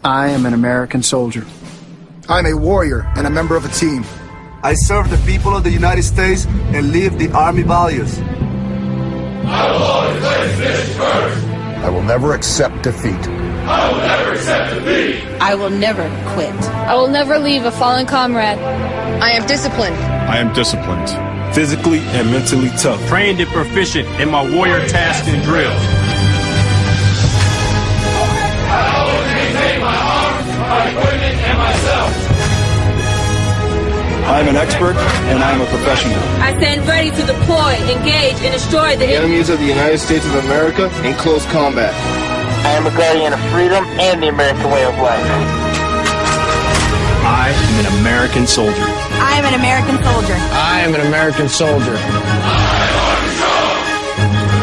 I am an American soldier. I'm a warrior and a member of a team. I serve the people of the United States and live the Army values. I will always place mission first. I will never accept defeat. I will never accept defeat. I will never quit. I will never leave a fallen comrade. I am disciplined. I am disciplined. Physically and mentally tough. Trained and proficient in my warrior tasks and drills. I always maintain my arms, my equipment, and myself. I am an expert and I am a professional. I stand ready to deploy, engage, and destroy the enemies of the United States of America in close combat. I am a guardian of freedom and the American way of life. I am an American soldier. I am an American soldier. I am an American soldier.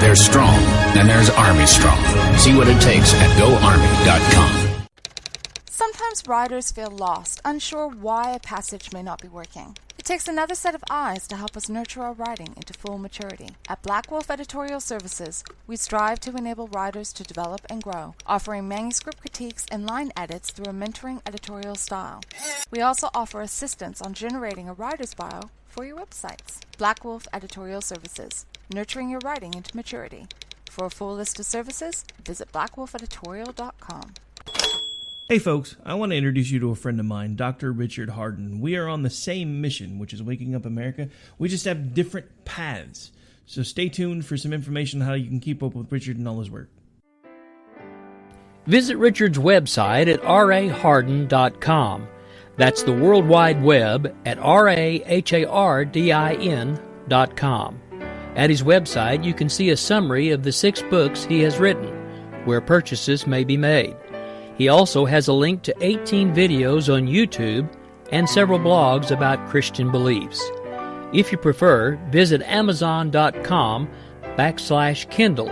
There's strong, and there's Army strong. See what it takes at GoArmy.com. Sometimes riders feel lost, unsure why a passage may not be working. It takes another set of eyes to help us nurture our writing into full maturity. At Black Wolf Editorial Services, we strive to enable writers to develop and grow, offering manuscript critiques and line edits through a mentoring editorial style. We also offer assistance on generating a writer's bio for your websites. Black Wolf Editorial Services, nurturing your writing into maturity. For a full list of services, visit blackwolfeditorial.com. Hey folks, I want to introduce you to a friend of mine, Dr. Richard Hardin. We are on the same mission, which is waking up America. We just have different paths. So stay tuned for some information on how you can keep up with Richard and all his work. Visit Richard's website at rahardin.com. That's the World Wide Web at rahardin.com. At his website, you can see a summary of the 6 books he has written, where purchases may be made. He also has a link to 18 videos on YouTube and several blogs about Christian beliefs. If you prefer, visit Amazon.com/Kindle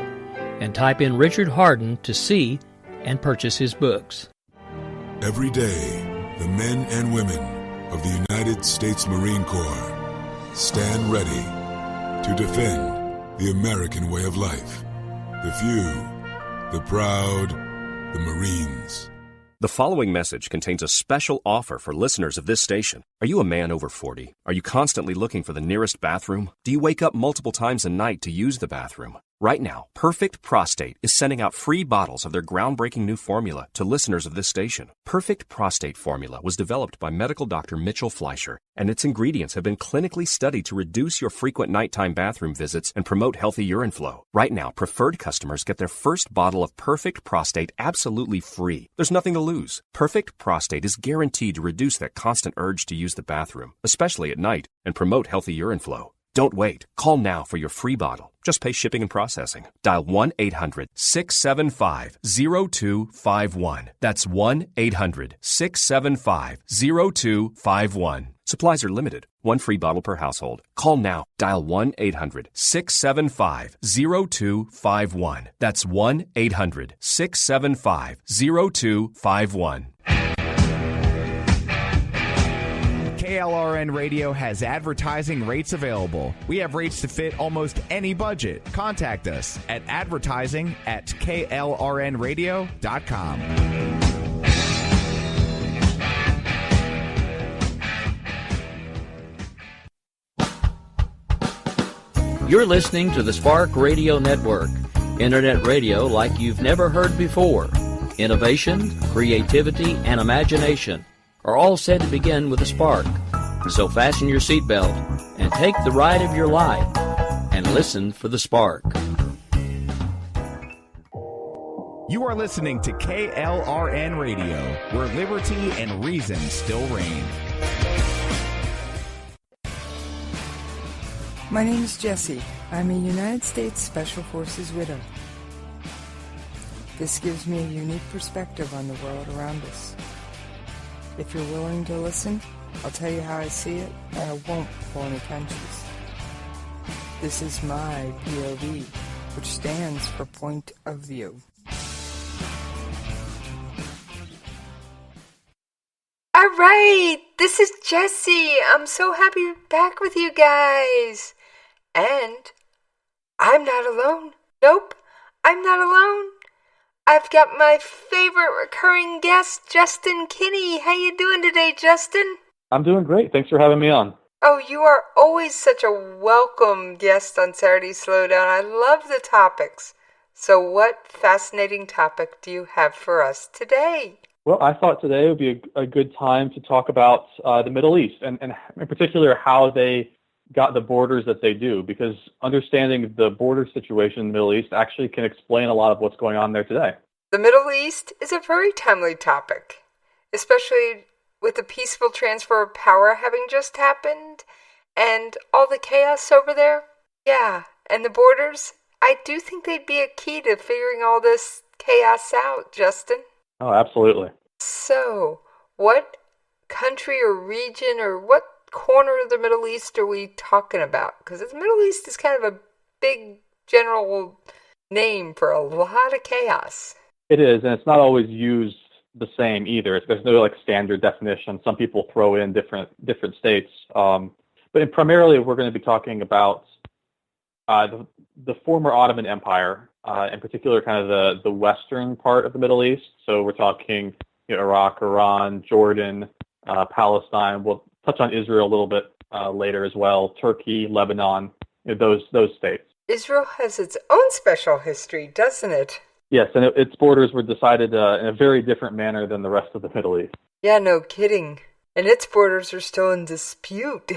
and type in Richard Hardin to see and purchase his books. Every day, the men and women of the United States Marine Corps stand ready to defend the American way of life. The few, the proud, the Marines. The following message contains a special offer for listeners of this station. Are you a man over 40? Are you constantly looking for the nearest bathroom? Do you wake up multiple times a night to use the bathroom? Right now, Perfect Prostate is sending out free bottles of their groundbreaking new formula to listeners of this station. Perfect Prostate Formula was developed by medical doctor Mitchell Fleischer, and its ingredients have been clinically studied to reduce your frequent nighttime bathroom visits and promote healthy urine flow. Right now, preferred customers get their first bottle of Perfect Prostate absolutely free. There's nothing to lose. Perfect Prostate is guaranteed to reduce that constant urge to use the bathroom, especially at night, and promote healthy urine flow. Don't wait. Call now for your free bottle. Just pay shipping and processing. Dial 1-800-675-0251. That's 1-800-675-0251. Supplies are limited. One free bottle per household. Call now. Dial 1-800-675-0251. That's 1-800-675-0251. KLRN Radio has advertising rates available. We have rates to fit almost any budget. Contact us at advertising@klrnradio.com. You're listening to the Spark Radio Network, internet radio like you've never heard before. Innovation, creativity, and imagination are all said to begin with a spark. So fasten your seatbelt and take the ride of your life and listen for the spark. You are listening to KLRN Radio, where liberty and reason still reign. My name is Jessie. I'm a United States Special Forces widow. This gives me a unique perspective on the world around us. If you're willing to listen, I'll tell you how I see it, and I won't pull any punches. This is my POV, which stands for point of view. All right, this is Jessie. I'm so happy to be back with you guys. And I'm not alone. Nope, I'm not alone. I've got my favorite recurring guest, Justin Kinney. How you doing today, Justin? I'm doing great. Thanks for having me on. Oh, you are always such a welcome guest on Saturday Slowdown. I love the topics. So what fascinating topic do you have for us today? Well, I thought today would be a good time to talk about the Middle East, and in particular how they got the borders that they do, because understanding the border situation in the Middle East actually can explain a lot of what's going on there today. The Middle East is a very timely topic, especially with the peaceful transfer of power having just happened and all the chaos over there. Yeah, and the borders, I do think they'd be a key to figuring all this chaos out, Justin. Oh, absolutely. So, what country or region or what corner of the Middle East are we talking about? Because the Middle East is kind of a big general name for a lot of chaos. It is, and it's not always used the same either. There's no like standard definition. Some people throw in different states. But primarily we're going to be talking about the former Ottoman Empire, in particular kind of the western part of the Middle East. So we're talking Iraq, Iran, Jordan, Palestine. We'll touch on Israel a little bit later as well. Turkey, Lebanon, those states. Israel has its own special history, doesn't it? Yes, and its borders were decided in a very different manner than the rest of the Middle East. Yeah, no kidding. And its borders are still in dispute.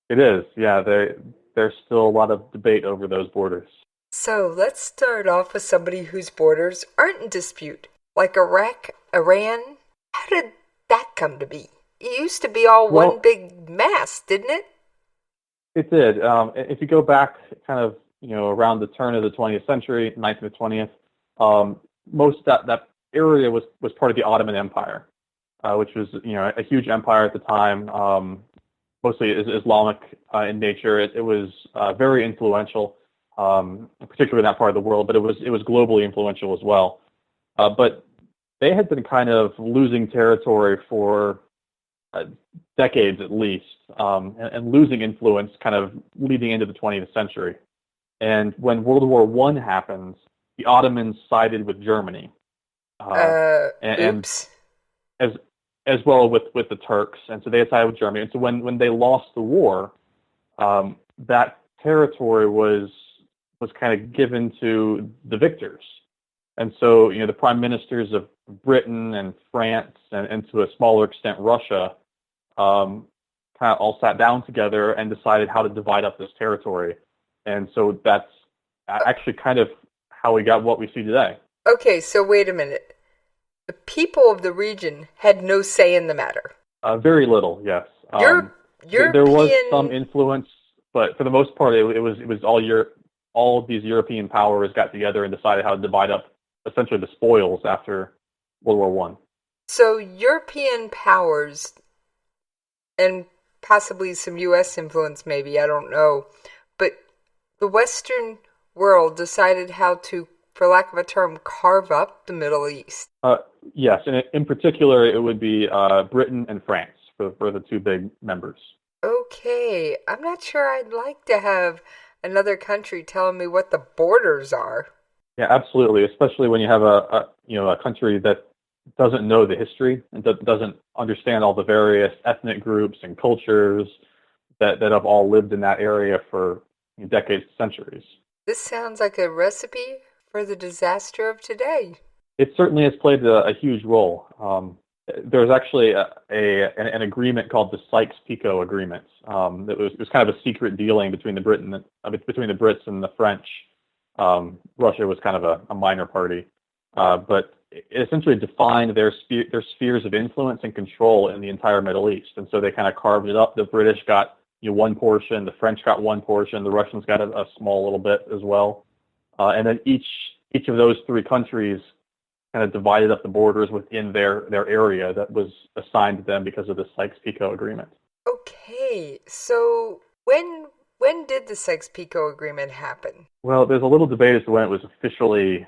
It is, yeah. There's still a lot of debate over those borders. So let's start off with somebody whose borders aren't in dispute, like Iraq, Iran. How did that come to be? It used to be all one big mass, didn't it? It did. If you go back kind of, around the turn of the 20th century, 19th and 20th, most that area was part of the Ottoman Empire, which was a huge empire at the time, mostly Islamic in nature. It was very influential, particularly in that part of the world, but it was globally influential as well. But they had been kind of losing territory for decades at least, and losing influence kind of leading into the 20th century. And when World War I happens, the Ottomans sided with Germany, and as well with the Turks, and so they sided with Germany. And so when they lost the war, that territory was kind of given to the victors. And so the prime ministers of Britain and France and to a smaller extent Russia kind of all sat down together and decided how to divide up this territory. And so that's actually kind of how we got what we see today. Okay, so wait a minute. The people of the region had no say in the matter. Very little, yes. There was some influence, but for the most part, it was all of these European powers got together and decided how to divide up essentially the spoils after World War I. So European powers, and possibly some U.S. influence maybe, I don't know, but the Western world decided how to, for lack of a term, carve up the Middle East. Yes, and in particular, it would be Britain and France for the two big members. Okay, I'm not sure I'd like to have another country telling me what the borders are. Yeah, absolutely, especially when you have a country that doesn't know the history and doesn't understand all the various ethnic groups and cultures that have all lived in that area for decades, centuries. This sounds like a recipe for the disaster of today. It certainly has played a huge role. There's actually an agreement called the Sykes-Picot Agreement. It was kind of a secret dealing between the Brits and the French. Russia was kind of a minor party, but it essentially defined their spheres of influence and control in the entire Middle East. And so they kind of carved it up. The British got one portion, the French got one portion, the Russians got a small little bit as well. And then each of those three countries kind of divided up the borders within their area that was assigned to them because of the Sykes-Picot Agreement. Okay, so when did the Sykes-Picot Agreement happen? Well, there's a little debate as to when it was officially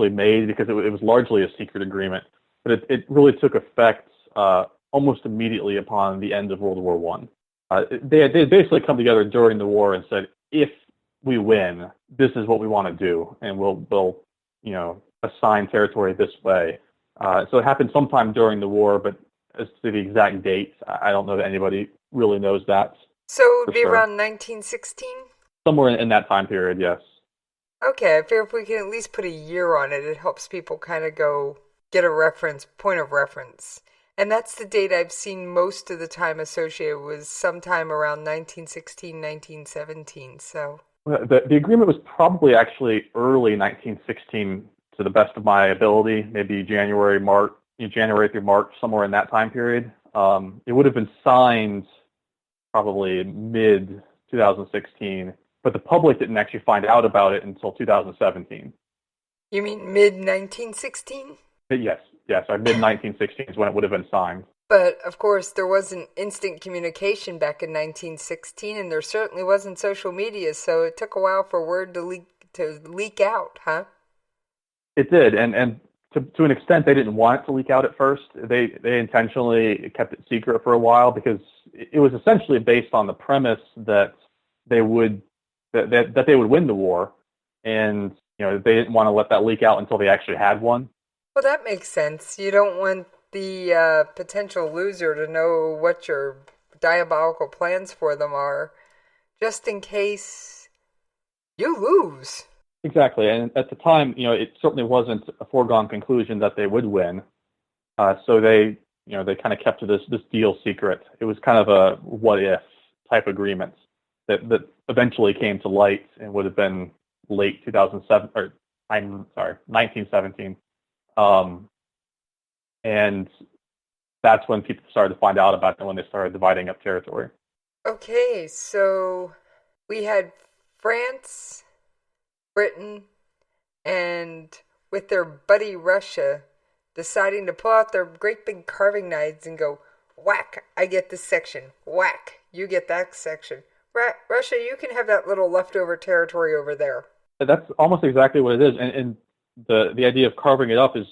made, because it was largely a secret agreement, but it really took effect almost immediately upon the end of World War I. They had basically come together during the war and said, if we win, this is what we want to do, and we'll assign territory this way. So it happened sometime during the war, but as to the exact date, I don't know that anybody really knows that. So it would be around 1916? Somewhere in that time period, yes. Okay, I figure if we can at least put a year on it, it helps people kind of get a point of reference. And that's the date I've seen most of the time associated with sometime around 1916, 1917, so... The agreement was probably actually early 1916 to the best of my ability, maybe January through March, somewhere in that time period. It would have been signed probably mid-2016, but the public didn't actually find out about it until 2017. You mean mid-1916? Yes, mid-1916 is when it would have been signed. But, of course, there wasn't instant communication back in 1916, and there certainly wasn't social media, so it took a while for word to leak out, huh? It did, and to an extent, they didn't want it to leak out at first. They intentionally kept it secret for a while because it was essentially based on the premise that they would win the war, and they didn't want to let that leak out until they actually had one. Well, that makes sense. You don't want the potential loser to know what your diabolical plans for them are, just in case you lose. Exactly, and at the time, it certainly wasn't a foregone conclusion that they would win. So they kind of kept this deal secret. It was kind of a what-if type agreement that eventually came to light and would have been late 1917. And that's when people started to find out about it, when they started dividing up territory. Okay, so we had France, Britain, and with their buddy Russia deciding to pull out their great big carving knives and go, whack, I get this section. Whack, you get that section. Russia, you can have that little leftover territory over there. That's almost exactly what it is. And the idea of carving it up is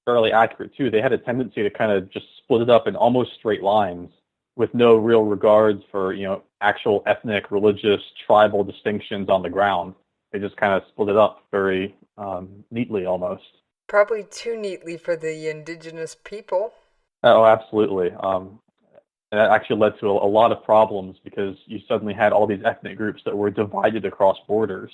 fairly accurate, too. They had a tendency to kind of just split it up in almost straight lines with no real regards for, actual ethnic, religious, tribal distinctions on the ground. They just kind of split it up very neatly almost. Probably too neatly for the indigenous people. Oh, absolutely. And that actually led to a lot of problems because you suddenly had all these ethnic groups that were divided across borders.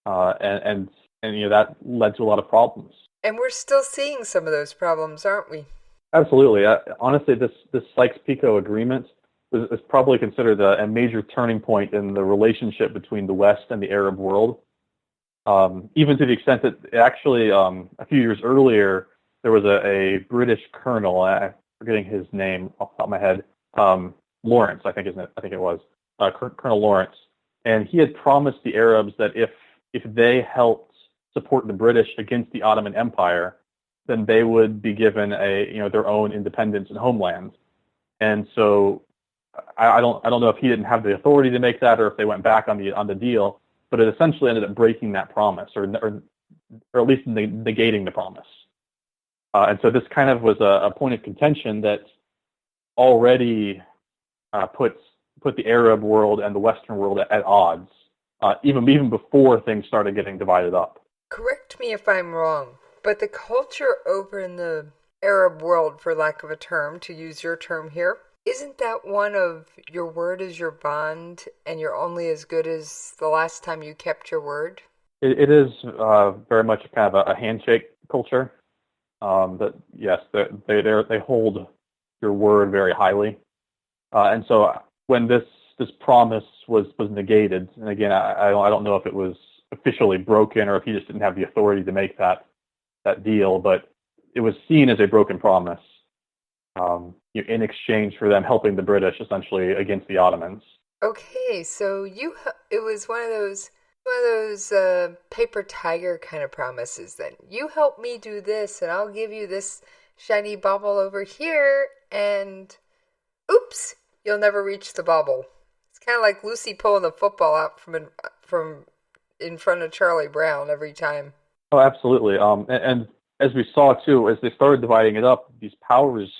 And that led to a lot of problems. And we're still seeing some of those problems, aren't we? Absolutely. Honestly, this Sykes-Picot agreement is probably considered a major turning point in the relationship between the West and the Arab world. Even to the extent that actually a few years earlier, there was a British colonel, I'm forgetting his name off the top of my head, Lawrence, I think it was, Colonel Lawrence. And he had promised the Arabs that if they helped support the British against the Ottoman Empire, then they would be given their own independence and homeland. And so I don't know if he didn't have the authority to make that or if they went back on the deal, but it essentially ended up breaking that promise or at least negating the promise. And so this kind of was a point of contention that already put the Arab world and the Western world at odds, even before things started getting divided up. Correct me if I'm wrong, but the culture over in the Arab world, for lack of a term, to use your term here, isn't that one of your word is your bond and you're only as good as the last time you kept your word? It is very much kind of a handshake culture. That yes, they hold your word very highly, and so when this promise was negated, and again, I don't know if it was officially broken or if he just didn't have the authority to make that deal, but it was seen as a broken promise in exchange for them helping the British essentially against the Ottomans. Okay, so it was one of those paper tiger kind of promises then. You help me do this and I'll give you this shiny bauble over here and oops, you'll never reach the bauble. It's kind of like Lucy pulling the football out from in front of Charlie Brown every time. Oh, absolutely. And as we saw too, as they started dividing it up, these powers,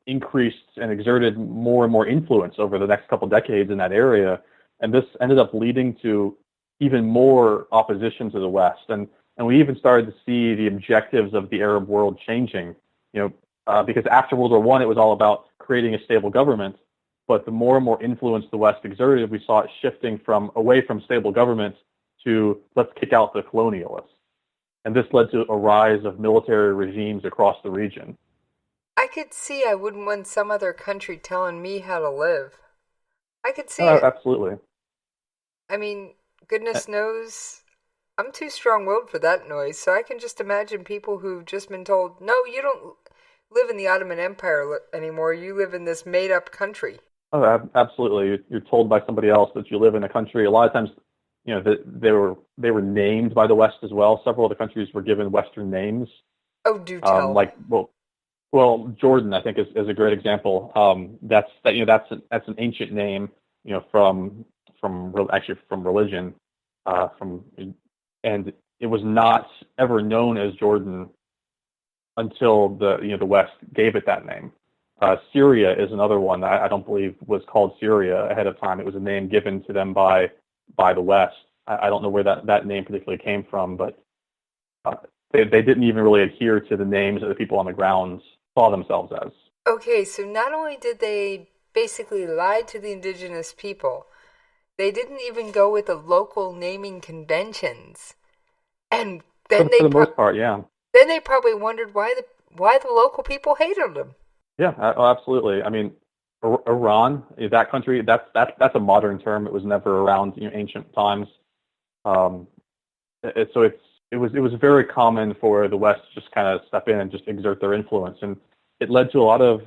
increased and exerted more and more influence over the next couple decades in that area, and this ended up leading to even more opposition to the West. And And we even started to see the objectives of the Arab world changing, because after World War I, it was all about creating a stable government. But the more and more influence the West exerted, we saw it shifting away from stable government to let's kick out the colonialists. And this led to a rise of military regimes across the region. I could see I wouldn't want some other country telling me how to live. I could see it. Absolutely. I mean, goodness knows I'm too strong-willed for that noise, so I can just imagine people who've just been told, no, you don't live in the Ottoman Empire anymore, you live in this made-up country. Oh, absolutely. You're told by somebody else that you live in a country. A lot of times, they were named by the West as well. Several of the countries were given Western names. Oh, do tell. Well, Jordan, I think, is a great example. That's an ancient name, from religion, and it was not ever known as Jordan until the West gave it that name. Syria is another one that I don't believe was called Syria ahead of time. It was a name given to them by the West. I don't know where that name particularly came from, but they didn't even really adhere to the names that the people on the ground saw themselves as. Okay, so not only did they basically lie to the indigenous people, they didn't even go with the local naming conventions. And then for the most part, yeah. Then they probably wondered why the local people hated them. Yeah, absolutely. I mean, Iran, that country, that's a modern term. It was never around ancient times. So it was very common for the West to just kind of step in and just exert their influence, and it led to a lot of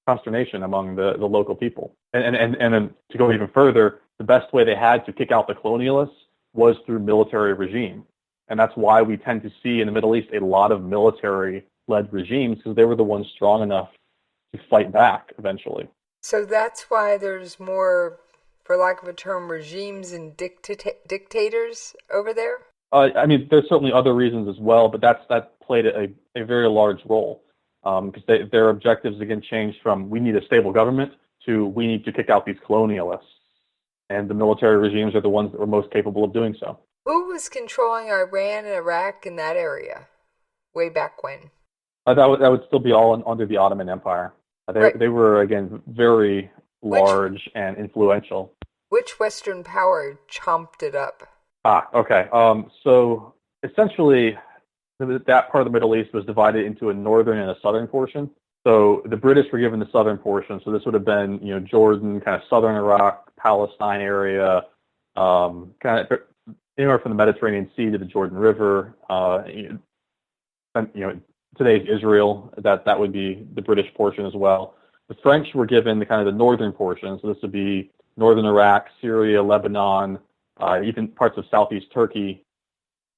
consternation among the local people. And then to go even further, the best way they had to kick out the colonialists was through military regime, and that's why we tend to see in the Middle East a lot of military-led regimes, because they were the ones strong enough to fight back eventually. So that's why there's more, for lack of a term, regimes and dictators over there? I mean, there's certainly other reasons as well, but that played a very large role, because their objectives again changed from we need a stable government to we need to kick out these colonialists, and the military regimes are the ones that were most capable of doing so. Who was controlling Iran and Iraq in that area way back when? That would still be all under the Ottoman Empire. They were, again, very large and influential. Which Western power chomped it up? Okay. So essentially, that part of the Middle East was divided into a northern and a southern portion. So the British were given the southern portion. So this would have been, Jordan, kind of southern Iraq, Palestine area, kind of anywhere from the Mediterranean Sea to the Jordan River. Today's Israel, that would be the British portion as well. The French were given the kind of the northern portion. So this would be northern Iraq, Syria, Lebanon, even parts of southeast Turkey.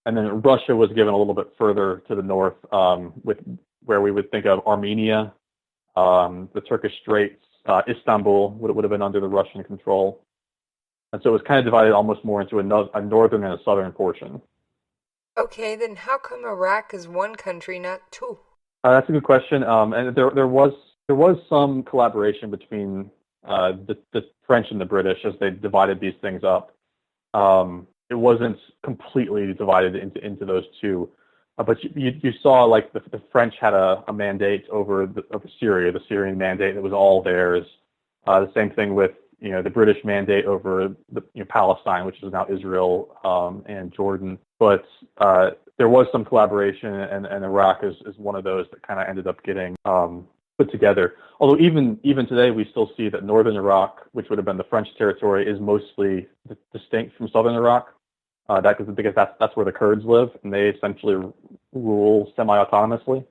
And then Russia was given a little bit further to the north, with where we would think of Armenia, the Turkish Straits, Istanbul would have been under the Russian control. And so it was kind of divided almost more into a northern and a southern portion. Okay, then how come Iraq is one country, not two? That's a good question. And there was some collaboration between the French and the British as they divided these things up. It wasn't completely divided into those two, but you saw like the French had a mandate over Syria, the Syrian mandate that was all theirs. The same thing with the British mandate over Palestine, which is now Israel and Jordan. But there was some collaboration, and Iraq is one of those that kind of ended up getting put together. Although even today, we still see that northern Iraq, which would have been the French territory, is mostly distinct from southern Iraq. Because that's where the Kurds live, and they essentially rule semi-autonomously.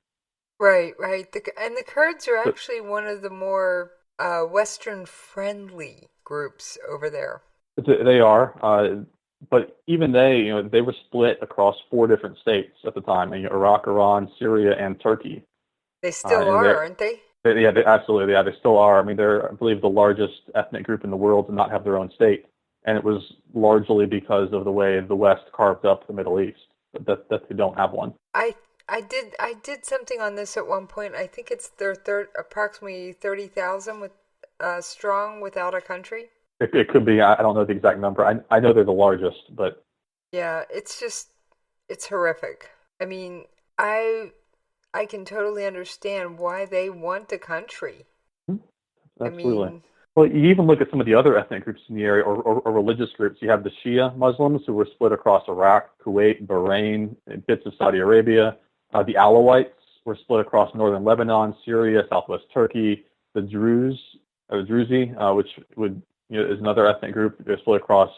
Right. And the Kurds are actually one of the more Western-friendly groups over there. They are, but even they were split across 4 different states at the time: Iraq, Iran, Syria, and Turkey. They still are, aren't they? Absolutely. Yeah, they still are. I mean, they're, I believe, the largest ethnic group in the world to not have their own state. And it was largely because of the way the West carved up the Middle East, that they don't have one. I did something on this at one point. I think it's their approximately 30,000 strong without a country. It could be. I don't know the exact number. I know they're the largest, but yeah, it's it's horrific. I mean, I can totally understand why they want a country. Absolutely. I mean, well, you even look at some of the other ethnic groups in the area, or religious groups. You have the Shia Muslims, who were split across Iraq, Kuwait, Bahrain, and bits of Saudi Arabia. The Alawites were split across northern Lebanon, Syria, southwest Turkey. The Druze, which is another ethnic group, they're split across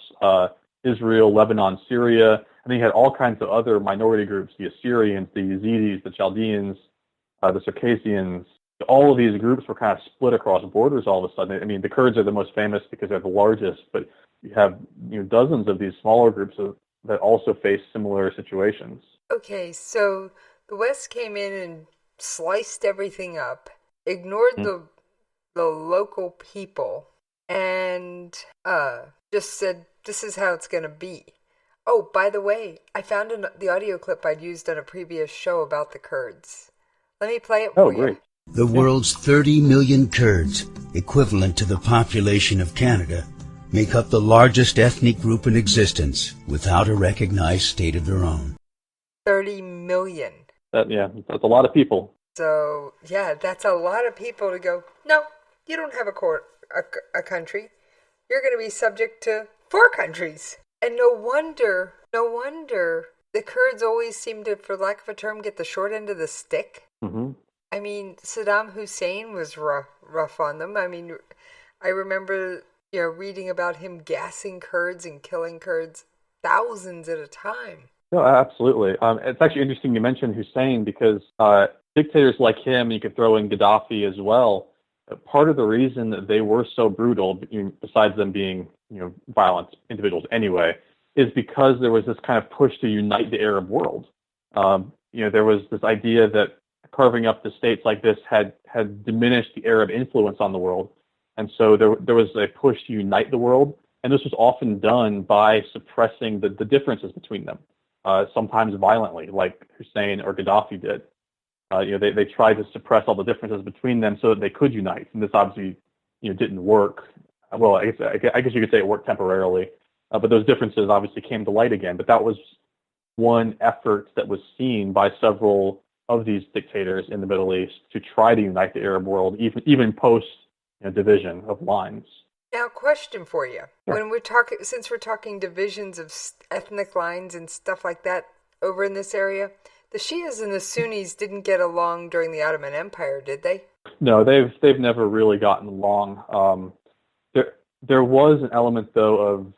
Israel, Lebanon, Syria. And then you had all kinds of other minority groups: the Assyrians, the Yazidis, the Chaldeans, the Circassians. All of these groups were kind of split across borders all of a sudden. I mean, the Kurds are the most famous because they're the largest, but you have dozens of these smaller groups that also face similar situations. Okay, so the West came in and sliced everything up, ignored the local people, and just said, this is how it's going to be. Oh, by the way, I found the audio clip I'd used on a previous show about the Kurds. Let me play it for you. Great. The world's 30 million Kurds, equivalent to the population of Canada, make up the largest ethnic group in existence without a recognized state of their own. 30 million. That's a lot of people. So, yeah, that's a lot of people to go, no, you don't have a country. You're going to be subject to 4 countries. And no wonder the Kurds always seem to, for lack of a term, get the short end of the stick. Mm-hmm. I mean, Saddam Hussein was rough on them. I mean, I remember, reading about him gassing Kurds and killing Kurds thousands at a time. No, absolutely. It's actually interesting you mentioned Hussein because dictators like him, you could throw in Gaddafi as well. Part of the reason that they were so brutal, besides them being violent individuals anyway, is because there was this kind of push to unite the Arab world. There was this idea that carving up the states like this had diminished the Arab influence on the world. And so there was a push to unite the world. And this was often done by suppressing the differences between them, sometimes violently, like Hussein or Gaddafi did. They tried to suppress all the differences between them so that they could unite. And this obviously didn't work. Well, I guess you could say it worked temporarily. But those differences obviously came to light again. But that was one effort that was seen by several of these dictators in the Middle East to try to unite the Arab world, even post division of lines. Now, question for you: Sure. When since we're talking divisions of ethnic lines and stuff like that over in this area, the Shias and the Sunnis didn't get along during the Ottoman Empire, did they? No, they've never really gotten along. There was an element though of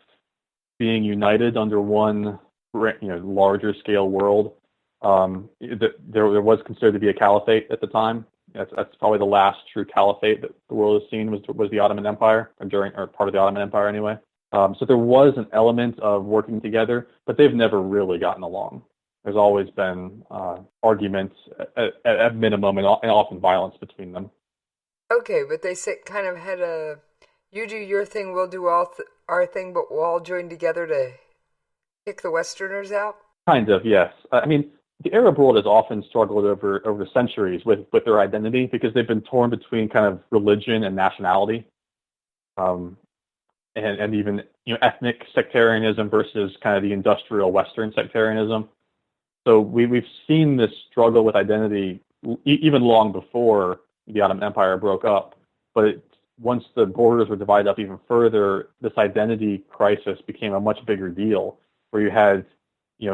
being united under one larger scale world. There was considered to be a caliphate at the time. That's probably the last true caliphate that the world has seen was the Ottoman Empire, or part of the Ottoman Empire anyway. So there was an element of working together, but they've never really gotten along. There's always been arguments at minimum and often violence between them. Okay, but they kind of had you do your thing, we'll do our thing, but we'll all join together to kick the Westerners out? Kind of, yes. I mean, the Arab world has often struggled over centuries with their identity because they've been torn between kind of religion and nationality, and even ethnic sectarianism versus kind of the industrial Western sectarianism. So we've seen this struggle with identity even long before the Ottoman Empire broke up. But once the borders were divided up even further, this identity crisis became a much bigger deal, where you had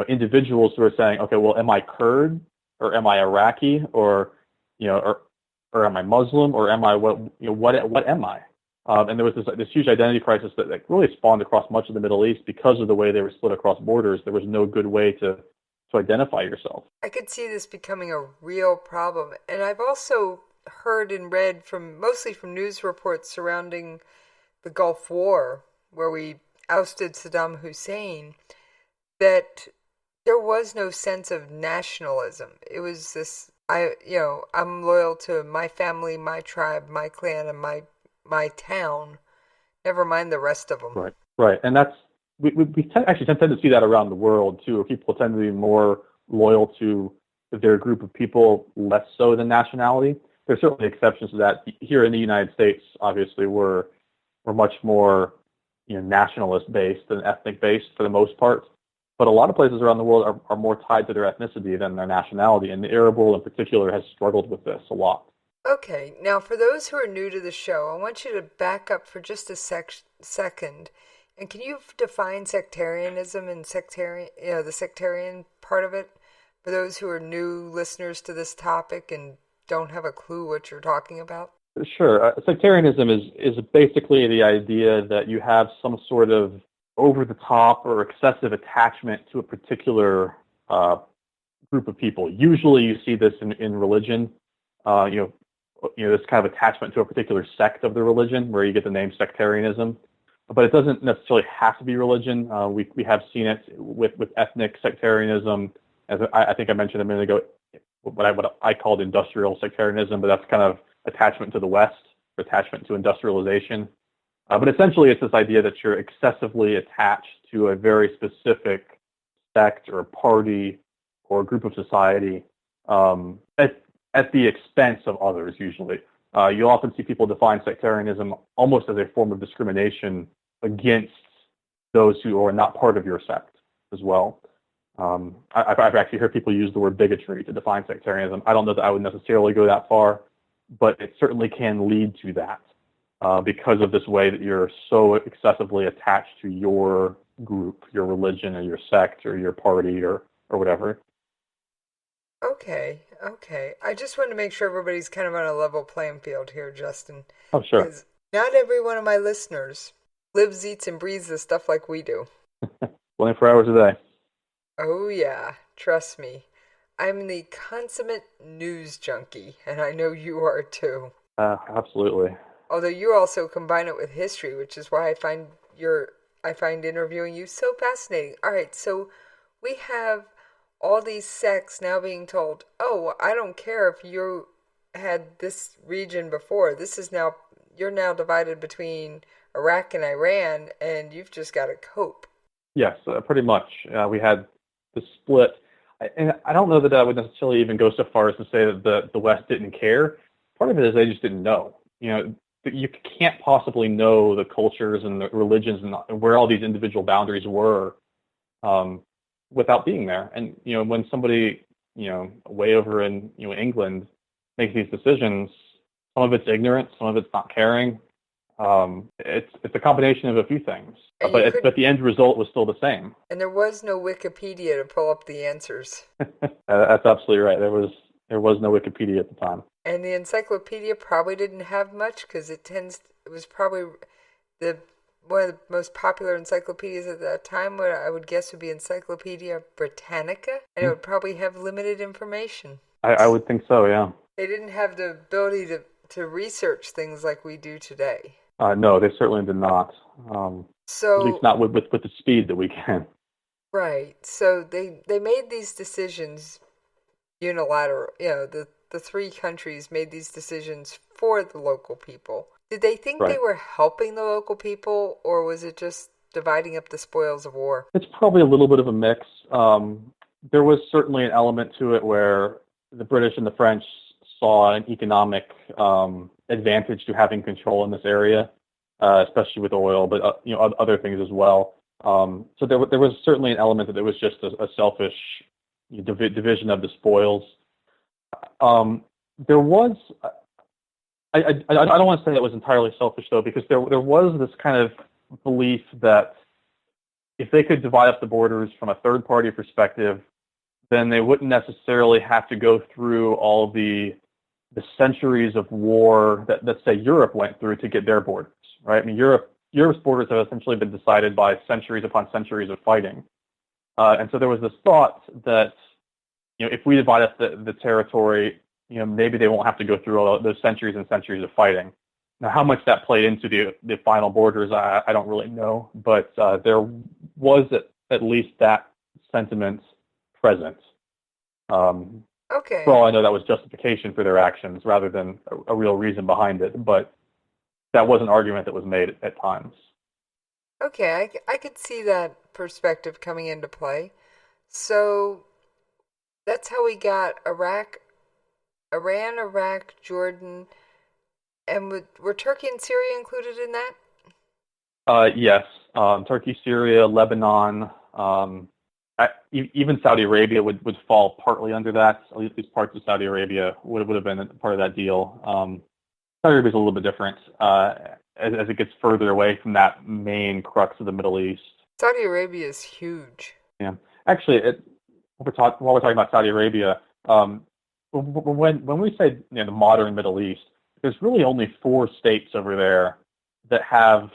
individuals who are saying, okay, well, am I Kurd or am I Iraqi or am I Muslim or am I what am I? And there was this huge identity crisis that really spawned across much of the Middle East because of the way they were split across borders. There was no good way to identify yourself. I could see this becoming a real problem, and I've also heard and read mostly from news reports surrounding the Gulf War, where we ousted Saddam Hussein, that there was no sense of nationalism. It was this, I'm loyal to my family, my tribe, my clan, and my town. Never mind the rest of them. Right. And that's, we actually tend to see that around the world too, where people tend to be more loyal to their group of people, less so than nationality. There's certainly exceptions to that. Here in the United States, obviously, we're much more nationalist based than ethnic based for the most part. But a lot of places around the world are more tied to their ethnicity than their nationality, and the Arab world in particular has struggled with this a lot. Okay, now for those who are new to the show, I want you to back up for just a second. And can you define sectarianism and the sectarian part of it for those who are new listeners to this topic and don't have a clue what you're talking about? Sure. Sectarianism is basically the idea that you have some sort of over-the-top or excessive attachment to a particular group of people. Usually you see this in religion, this kind of attachment to a particular sect of the religion where you get the name sectarianism. But it doesn't necessarily have to be religion. We have seen it with ethnic sectarianism. As I think I mentioned a minute ago, what I called industrial sectarianism, but that's kind of attachment to the West, or attachment to industrialization. But essentially, it's this idea that you're excessively attached to a very specific sect or party or group of society at the expense of others, usually. You'll often see people define sectarianism almost as a form of discrimination against those who are not part of your sect as well. I've actually heard people use the word bigotry to define sectarianism. I don't know that I would necessarily go that far, but it certainly can lead to that because of this way that you're so excessively attached to your group, your religion, or your sect, or your party, or whatever. Okay. I just want to make sure everybody's kind of on a level playing field here, Justin. Oh, sure. Because not every one of my listeners lives, eats, and breathes this stuff like we do. 24 hours a day. Oh, yeah. Trust me. I'm the consummate news junkie, and I know you are too. Absolutely. Although you also combine it with history, which is why I find interviewing you so fascinating. All right, so we have all these sects now being told, oh, I don't care if you had this region before. You're now divided between Iraq and Iran, and you've just got to cope. Yes, pretty much. We had the split. And I don't know that I would necessarily even go so far as to say that the West didn't care. Part of it is they just didn't know. You can't possibly know the cultures and the religions and where all these individual boundaries were without being there. And when somebody way over in England makes these decisions, some of it's ignorant, some of it's not caring. It's a combination of a few things, but the end result was still the same. And there was no Wikipedia to pull up the answers. That's absolutely right. There was no Wikipedia at the time. And the encyclopedia probably didn't have much because it was probably one of the most popular encyclopedias at that time. What I would guess would be Encyclopedia Britannica, and it would probably have limited information. I would think so. Yeah. They didn't have the ability to research things like we do today. No, they certainly did not. At least not with the speed that we can. Right. So they made these decisions unilateral. The three countries made these decisions for the local people. Did they think they were helping the local people, or was it just dividing up the spoils of war? It's probably a little bit of a mix. There was certainly an element to it where the British and the French saw an economic advantage to having control in this area, especially with oil, but other things as well. So there was certainly an element that it was just a selfish division of the spoils. There was, I don't want to say it was entirely selfish though, because there was this kind of belief that if they could divide up the borders from a third party perspective, then they wouldn't necessarily have to go through all the centuries of war that, let's say, Europe went through to get their borders, right? I mean, Europe's borders have essentially been decided by centuries upon centuries of fighting. And so there was this thought that, if we divide up the territory, maybe they won't have to go through all those centuries and centuries of fighting. Now, how much that played into the final borders, I don't really know, but there was at least that sentiment present. Okay. For all I know, that was justification for their actions rather than a real reason behind it, but that was an argument that was made at times. Okay, I could see that perspective coming into play. So that's how we got Iran, Iraq, Jordan, and were Turkey and Syria included in that? Yes. Turkey, Syria, Lebanon, even Saudi Arabia would fall partly under that. At least parts of Saudi Arabia would have been part of that deal. Saudi Arabia is a little bit different as it gets further away from that main crux of the Middle East. Saudi Arabia is huge. Yeah, actually, while we're talking about Saudi Arabia, when we say the modern Middle East, there's really only 4 states over there that have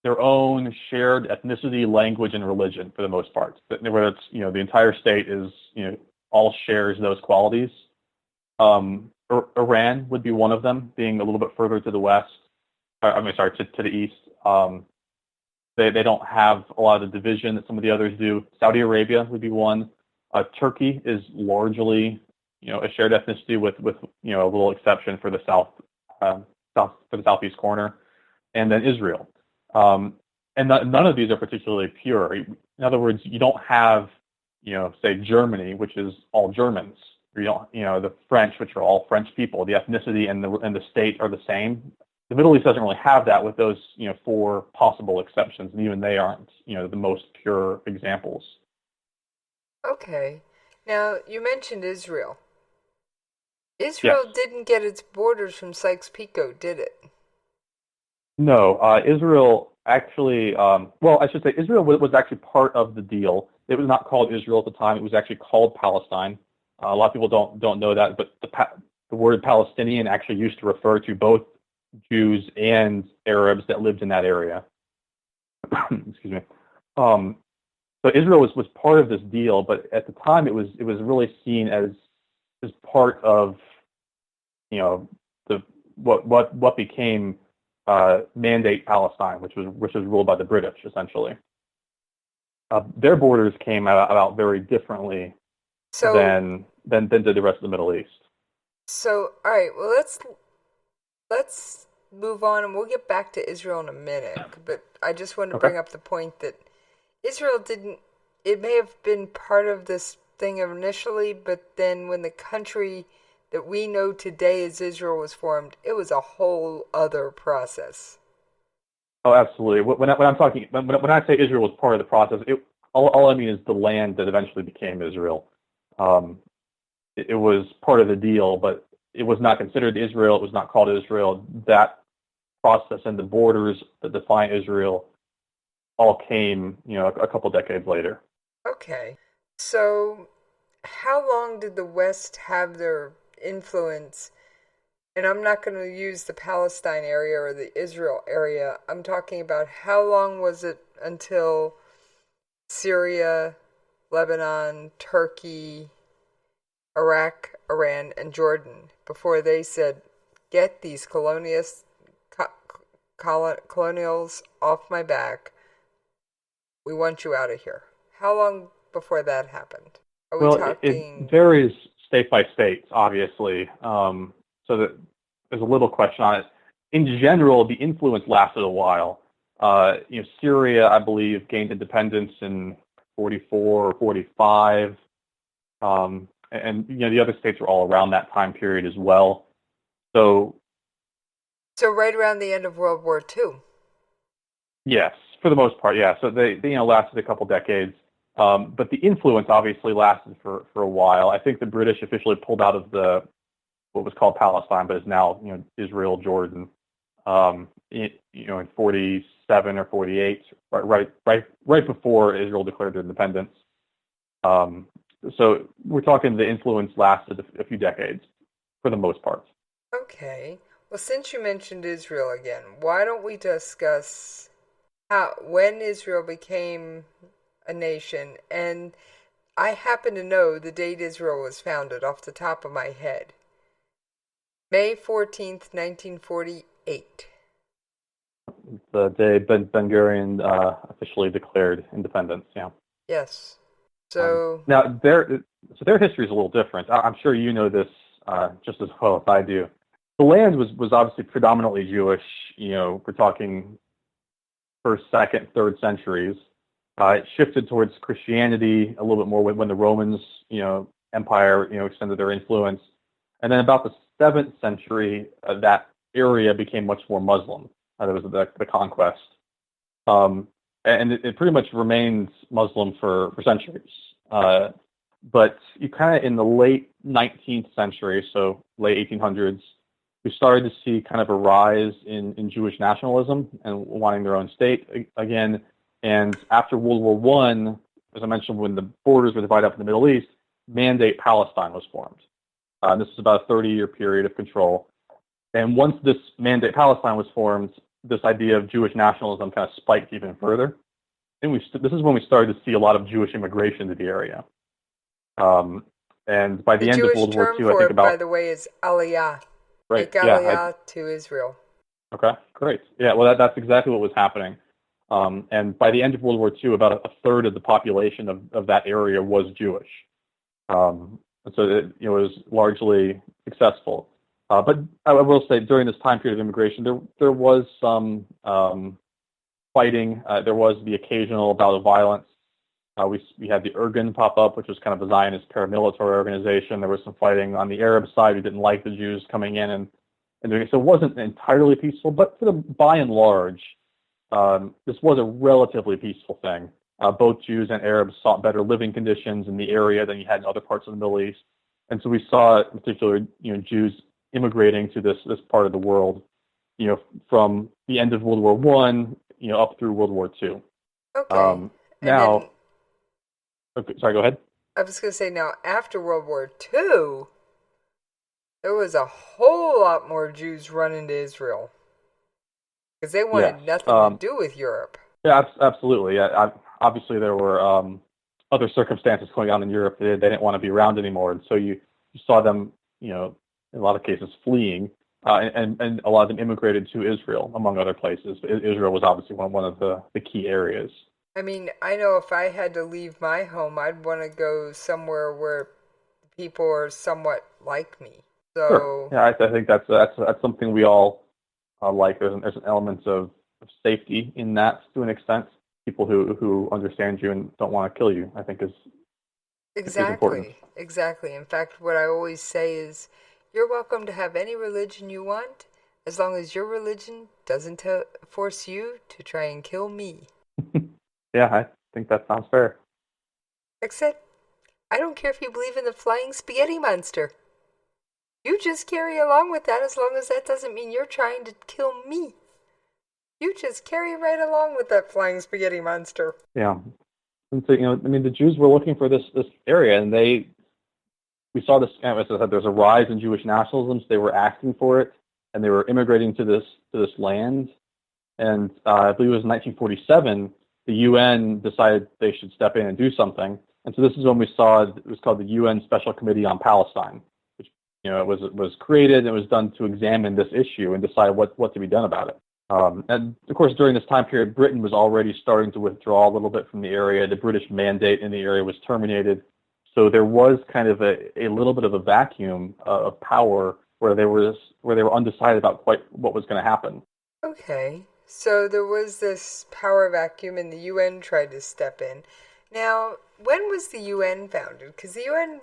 their own shared ethnicity, language, and religion for the most part. Whether it's the entire state is all shares those qualities. Iran would be one of them, being a little bit further to the west. To the east. They don't have a lot of the division that some of the others do. Saudi Arabia would be one. Turkey is largely a shared ethnicity with a little exception for the for the southeast corner, and then Israel. And none of these are particularly pure. In other words, you don't have say Germany, which is all Germans. Or you don't the French, which are all French people. The ethnicity and the state are the same. The Middle East doesn't really have that with those 4 possible exceptions, and even they aren't the most pure examples. Okay. Now, you mentioned Israel. Israel didn't get its borders from Sykes-Picot, did it? No. Israel actually, I should say Israel was actually part of the deal. It was not called Israel at the time. It was actually called Palestine. A lot of people don't know that, but the word Palestinian actually used to refer to both Jews and Arabs that lived in that area. Excuse me. So Israel was part of this deal, but at the time it was really seen as part of what became Mandate Palestine, which was ruled by the British essentially. Their borders came about very differently than did the rest of the Middle East. So all right, well let's move on, and we'll get back to Israel in a minute. But I just want to bring up the point that Israel it may have been part of this thing initially, but then when the country that we know today as Israel was formed, it was a whole other process. Oh, absolutely. When I say Israel was part of the process, all I mean is the land that eventually became Israel. It was part of the deal, but it was not considered Israel. It was not called Israel. That process and the borders that define Israel all came, a couple decades later. Okay. So how long did the West have their influence? And I'm not going to use the Palestine area or the Israel area. I'm talking about how long was it until Syria, Lebanon, Turkey, Iraq, Iran, and Jordan before they said, get these colonials off my back. We want you out of here. How long before that happened? Are we talking... It varies state by state, obviously. So that there's a little question on it. In general, the influence lasted a while. Syria, I believe, gained independence in 44 or 45. And the other states were all around that time period as well. So right around the end of World War II. Yes, for the most part, yeah. So they lasted a couple decades, but the influence obviously lasted for a while. I think the British officially pulled out of what was called Palestine, but is now Israel, Jordan. In 47 or 48, right before Israel declared their independence. So we're talking the influence lasted a few decades, for the most part. Okay. Well, since you mentioned Israel again, why don't we discuss when Israel became a nation? And I happen to know the date Israel was founded off the top of my head. May 14th, 1948. The day Ben Gurion officially declared independence, yeah. Yes. So now their history is a little different. I'm sure you know this just as well as I do. The land was obviously predominantly Jewish. We're talking first, second, third centuries. It shifted towards Christianity a little bit more when the Romans, Empire, extended their influence. And then about the 7th century, that area became much more Muslim. There was the conquest. And and it pretty much remained Muslim for centuries. But you kind of in the late 19th century, so late 1800s, we started to see kind of a rise in Jewish nationalism and wanting their own state again. And after World War I, as I mentioned, when the borders were divided up in the Middle East, Mandate Palestine was formed. This was about a 30-year period of control. And once this Mandate Palestine was formed, this idea of Jewish nationalism kind of spiked even further. And this is when we started to see a lot of Jewish immigration to the area. And by the end Jewish of World War II, I term think about... by the way, is Aliyah. Right. Like Aliyah to Israel. Okay, great. Yeah, well, that's exactly what was happening. And by the end of World War II, about a third of the population of that area was Jewish. And so it was largely successful. But I will say during this time period of immigration, there was some fighting. There was the occasional bout of violence. We had the Irgun pop up, which was kind of a Zionist paramilitary organization. There was some fighting on the Arab side who didn't like the Jews coming in and doing it. So it wasn't entirely peaceful, but by and large, this was a relatively peaceful thing. Both Jews and Arabs sought better living conditions in the area than you had in other parts of the Middle East. And so we saw, in particular, Jews immigrating to this part of the world, from the end of World War I, up through World War II. Okay. Now, okay, sorry, go ahead. I was going to say, now, after World War II, there was a whole lot more Jews running to Israel. Because they wanted nothing to do with Europe. Yeah, absolutely. Yeah, obviously, there were other circumstances going on in Europe. They didn't want to be around anymore. And so you saw them, in a lot of cases, fleeing. And a lot of them immigrated to Israel, among other places. Israel was obviously one of the key areas. I mean, I know if I had to leave my home, I'd want to go somewhere where people are somewhat like me. So sure. Yeah, I think that's something we all like. There's an element of safety in that to an extent. People who understand you and don't want to kill you, I think is important. Exactly. In fact, what I always say is, you're welcome to have any religion you want, as long as your religion doesn't force you to try and kill me. Yeah, I think that sounds fair. Except, I don't care if you believe in the flying spaghetti monster. You just carry along with that as long as that doesn't mean you're trying to kill me. You just carry right along with that flying spaghetti monster. Yeah. And so, the Jews were looking for this area, and we saw this, as I said, there's a rise in Jewish nationalism, so they were asking for it, and they were immigrating to this land. And I believe it was in 1947, the UN decided they should step in and do something. And so this is when we saw, it was called the UN Special Committee on Palestine, which, it was created and it was done to examine this issue and decide what to be done about it. And of course, during this time period, Britain was already starting to withdraw a little bit from the area. The British mandate in the area was terminated. So there was kind of a little bit of a vacuum of power where they were undecided about quite what was going to happen. Okay. So there was this power vacuum and the UN tried to step in. Now, when was the UN founded? Because the UN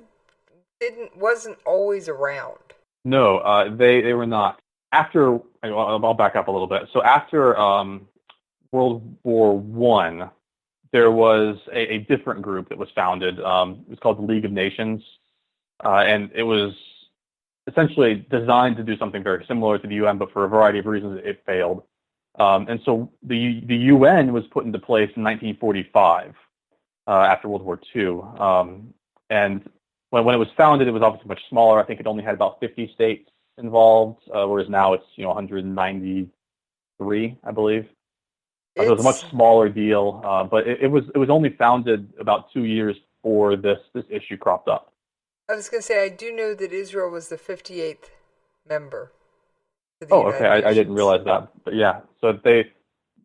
wasn't always around. No, they were not. After, I'll back up a little bit. So after World War I, there was a different group that was founded. It was called the League of Nations, and it was essentially designed to do something very similar to the UN, but for a variety of reasons, it failed. And so the UN was put into place in 1945 after World War II. And when it was founded, it was obviously much smaller. I think it only had about 50 states involved, whereas now it's 193, I believe. So it was a much smaller deal, but it was only founded about 2 years before this issue cropped up. I was going to say, I do know that Israel was the 58th member. Oh, okay. I didn't realize that, but yeah. So it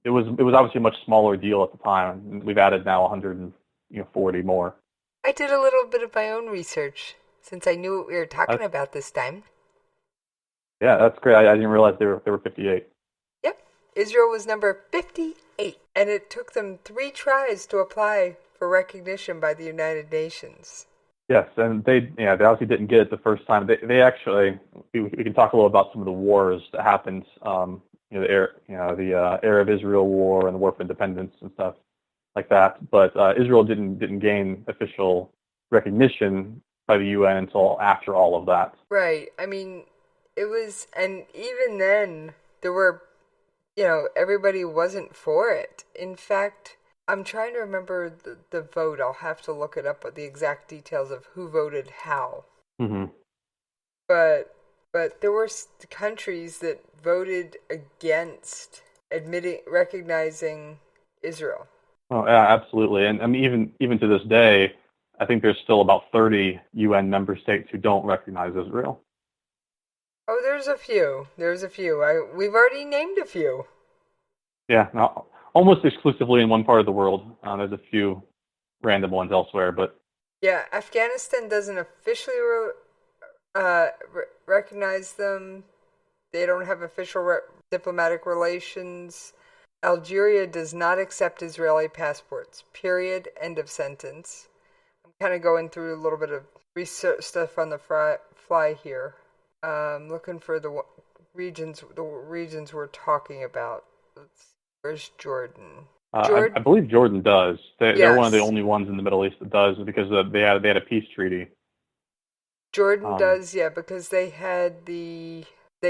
was obviously a much smaller deal at the time. We've added now 140 more. I did a little bit of my own research since I knew what we were talking about this time. Yeah, that's great. I didn't realize they were 58. Yep, Israel was number 58, and it took them 3 tries to apply for recognition by the United Nations. Yes, and they obviously didn't get it the first time. They actually, we can talk a little about some of the wars that happened. The Arab-Israel War and the War for Independence and stuff. like that. But Israel didn't gain official recognition by the UN until after all of that. Right. I mean, it was, and even then, there were, everybody wasn't for it. In fact, I'm trying to remember the vote. I'll have to look it up, but the exact details of who voted how. Mm-hmm. But there were countries that voted against recognizing Israel. Oh, yeah, absolutely. And I mean, even to this day, I think there's still about 30 UN member states who don't recognize Israel. Oh, there's a few. We've already named a few. Yeah, almost exclusively in one part of the world. There's a few random ones elsewhere, but yeah, Afghanistan doesn't officially recognize them. They don't have official diplomatic relations. Algeria does not accept Israeli passports. Period. End of sentence. I'm kind of going through a little bit of research stuff on the fly here. Looking for the regions we're talking about. Where's Jordan? I believe Jordan does. They're one of the only ones in the Middle East that does, because they had a peace treaty. Jordan does, yeah, because they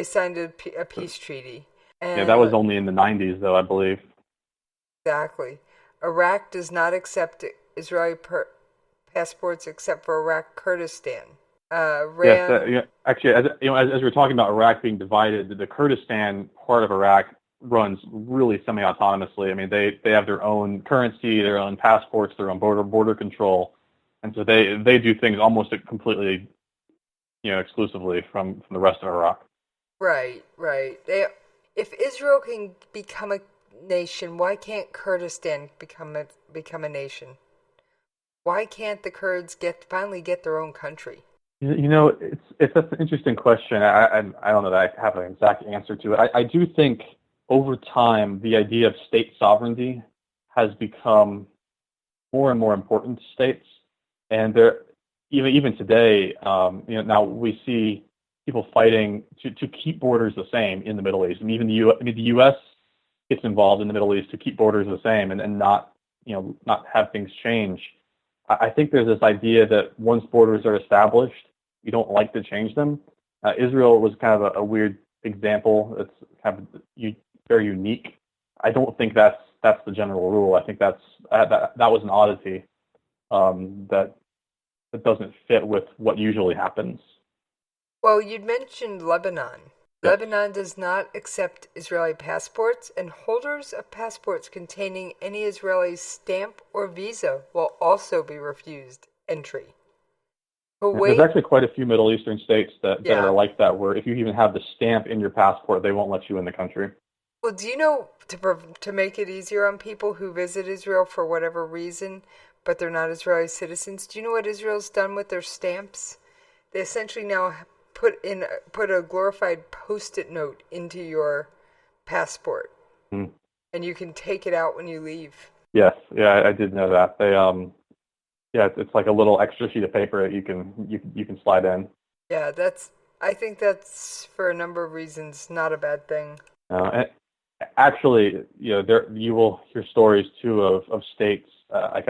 signed a peace treaty. And, yeah, that was only in the 90s, though, I believe. Exactly. Iraq does not accept Israeli passports except for Iraq Kurdistan. Yes, actually, as we're talking about Iraq being divided, the Kurdistan part of Iraq runs really semi-autonomously. I mean, they have their own currency, their own passports, their own border control, and so they do things almost completely, exclusively from the rest of Iraq. Right. If Israel can become a nation, why can't Kurdistan become a nation? Why can't the Kurds finally get their own country? It's an interesting question. I don't know that I have an exact answer to it. I do think over time the idea of state sovereignty has become more and more important to states, and even today, now we see people fighting to keep borders the same in the Middle East. I mean, even the U.S. gets involved in the Middle East to keep borders the same and not have things change. I think there's this idea that once borders are established, you don't like to change them. Israel was kind of a weird example. It's kind of very unique. I don't think that's the general rule. I think that was an oddity that doesn't fit with what usually happens. Well, you'd mentioned Lebanon. Yes. Lebanon does not accept Israeli passports, and holders of passports containing any Israeli stamp or visa will also be refused entry. There's actually quite a few Middle Eastern states that are like that, where if you even have the stamp in your passport, they won't let you in the country. Well, do you know, to make it easier on people who visit Israel for whatever reason, but they're not Israeli citizens, do you know what Israel's done with their stamps? They essentially now put a glorified Post-it note into your passport, and you can take it out when you leave. Yes, yeah, I did know that. They it's like a little extra sheet of paper that you can slide in. Yeah, I think that's for a number of reasons not a bad thing. Actually, you will hear stories too of states I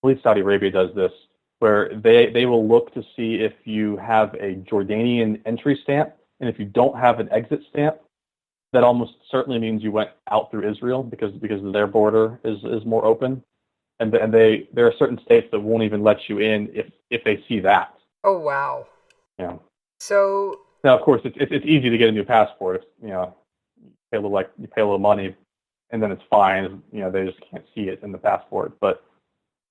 believe Saudi Arabia does this, where they will look to see if you have a Jordanian entry stamp, and if you don't have an exit stamp, that almost certainly means you went out through Israel because their border is more open, and there are certain states that won't even let you in if they see that. Oh wow! Yeah. So now, of course, it's easy to get a new passport. You pay a little money, and then it's fine. They just can't see it in the passport, but.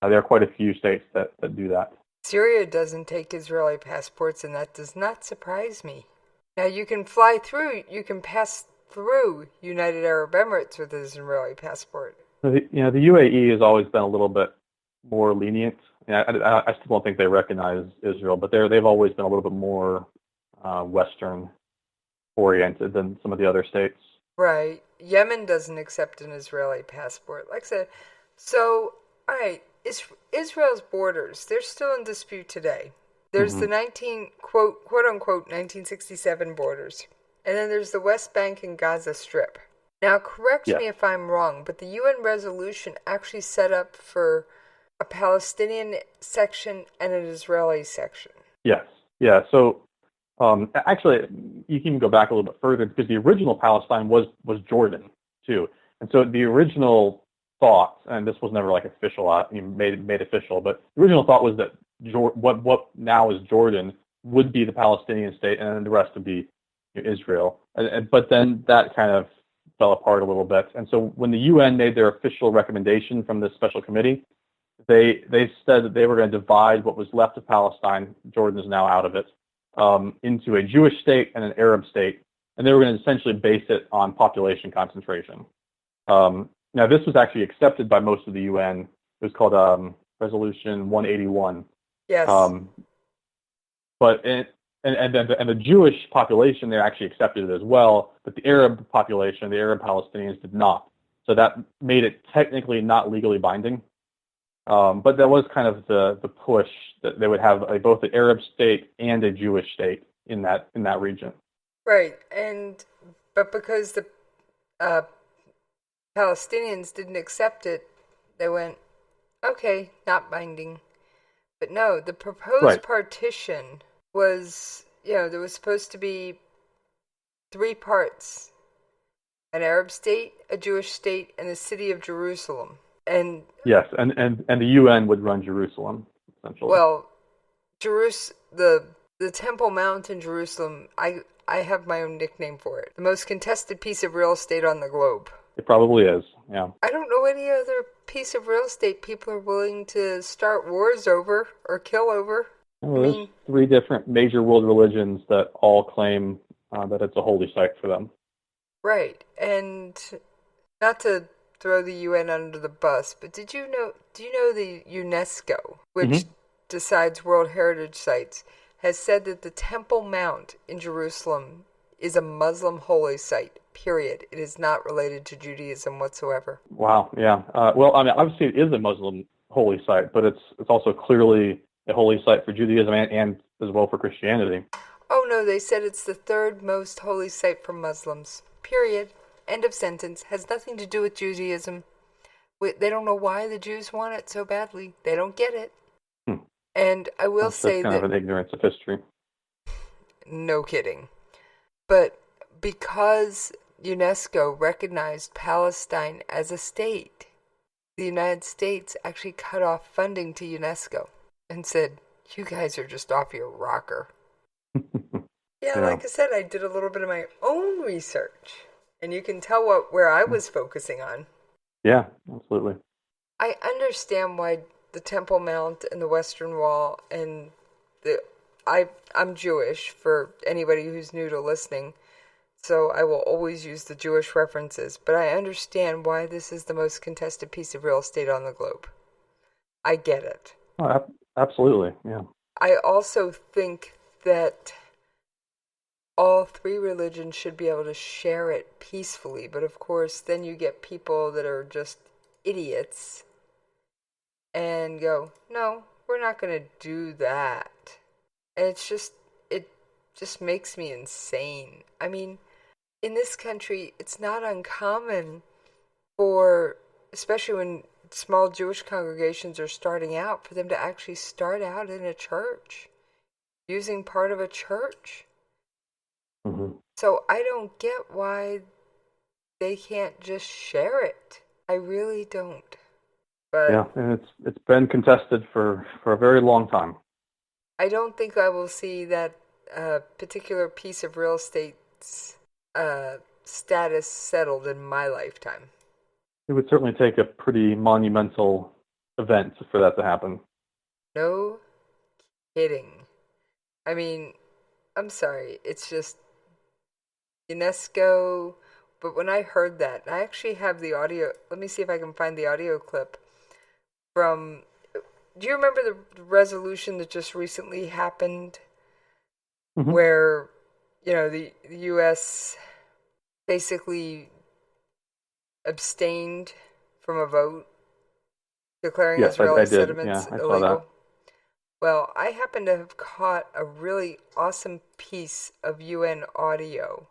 There are quite a few states that do that. Syria doesn't take Israeli passports, and that does not surprise me. Now, you can pass through United Arab Emirates with an Israeli passport. The UAE has always been a little bit more lenient. I still don't think they recognize Israel, but they've always been a little bit more Western oriented than some of the other states. Right. Yemen doesn't accept an Israeli passport. Like I said, so, all right. Israel's borders, they're still in dispute today. There's the quote unquote 1967 borders, and then there's the West Bank and Gaza Strip. Now, correct Yes. me if I'm wrong, but the UN resolution actually set up for a Palestinian section and an Israeli section. Yes. Yeah. So actually, you can even go back a little bit further because the original Palestine was Jordan too, and so the original thought, and this was never like official, made official, but the original thought was that what now is Jordan would be the Palestinian state, and then the rest would be Israel. But then that kind of fell apart a little bit, and so when the UN made their official recommendation from this special committee, they said that they were going to divide what was left of Palestine, Jordan is now out of it, into a Jewish state and an Arab state, and they were going to essentially base it on population concentration. Now, this was actually accepted by most of the UN. It was called Resolution 181. Yes. But the Jewish population, they actually accepted it as well, but the Arab population, the Arab Palestinians, did not. So that made it technically not legally binding. But that was kind of the push that they would have both an Arab state and a Jewish state in that region. Right, but because the Palestinians didn't accept it, they went, okay, not binding. But no, the proposed partition was, there was supposed to be 3 parts: an Arab state, a Jewish state, and the city of Jerusalem. And yes, and the UN would run Jerusalem, essentially. Well, the Temple Mount in Jerusalem, I have my own nickname for it. The most contested piece of real estate on the globe. It probably is, yeah. I don't know any other piece of real estate people are willing to start wars over or kill over. Well, there's 3 different major world religions that all claim that it's a holy site for them. Right, and not to throw the UN under the bus, but do you know the UNESCO, which decides World Heritage Sites, has said that the Temple Mount in Jerusalem is a Muslim holy site, period. It is not related to Judaism whatsoever. Wow, yeah. Well, I mean, obviously it is a Muslim holy site, but it's also clearly a holy site for Judaism and as well for Christianity. Oh no, they said it's the 3rd most holy site for Muslims, period. End of sentence. Has nothing to do with Judaism. They don't know why the Jews want it so badly. They don't get it. And I will say that's kind of an ignorance of history. No kidding. But because UNESCO recognized Palestine as a state, the United States actually cut off funding to UNESCO and said, you guys are just off your rocker. Yeah, like I said, I did a little bit of my own research. And you can tell where I was focusing on. Yeah, absolutely. I understand why the Temple Mount and the Western Wall and I'm Jewish, for anybody who's new to listening, so I will always use the Jewish references, but I understand why this is the most contested piece of real estate on the globe. I get it. Oh, absolutely, yeah. I also think that all 3 religions should be able to share it peacefully, but of course then you get people that are just idiots and go, no, we're not going to do that. And it just makes me insane. I mean, in this country, it's not uncommon for, especially when small Jewish congregations are starting out, for them to actually start out in a church, using part of a church. So I don't get why they can't just share it. I really don't. But yeah, and it's been contested for a very long time. I don't think I will see that particular piece of real estate's status settled in my lifetime. It would certainly take a pretty monumental event for that to happen. No kidding. I mean, I'm sorry, it's just UNESCO, but when I heard that, I actually have the audio. Let me see if I can find the audio clip from. Do you remember the resolution that just recently happened, where, the U.S. basically abstained from a vote declaring Israeli settlements illegal? I saw that. Well, I happen to have caught a really awesome piece of UN audio.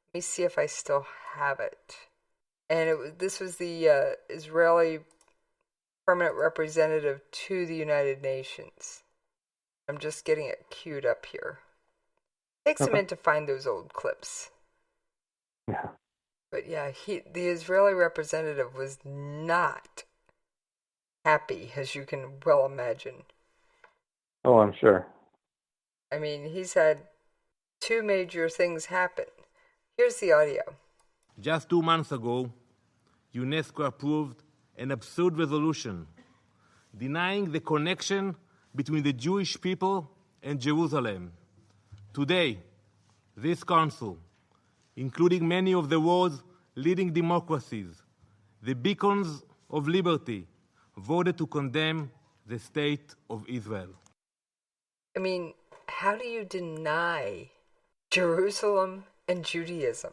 Let me see if I still have it. And this was the Israeli permanent representative to the United Nations. I'm just getting it queued up here. Takes a minute to find those old clips. Yeah. But yeah, the Israeli representative was not happy, as you can well imagine. Oh, I'm sure. I mean, he's had two major things happen. Here's the audio. Just 2 months ago, UNESCO approved an absurd resolution denying the connection between the Jewish people and Jerusalem. Today, this council, including many of the world's leading democracies, the beacons of liberty, voted to condemn the state of Israel. I mean, how do you deny Jerusalem and Judaism?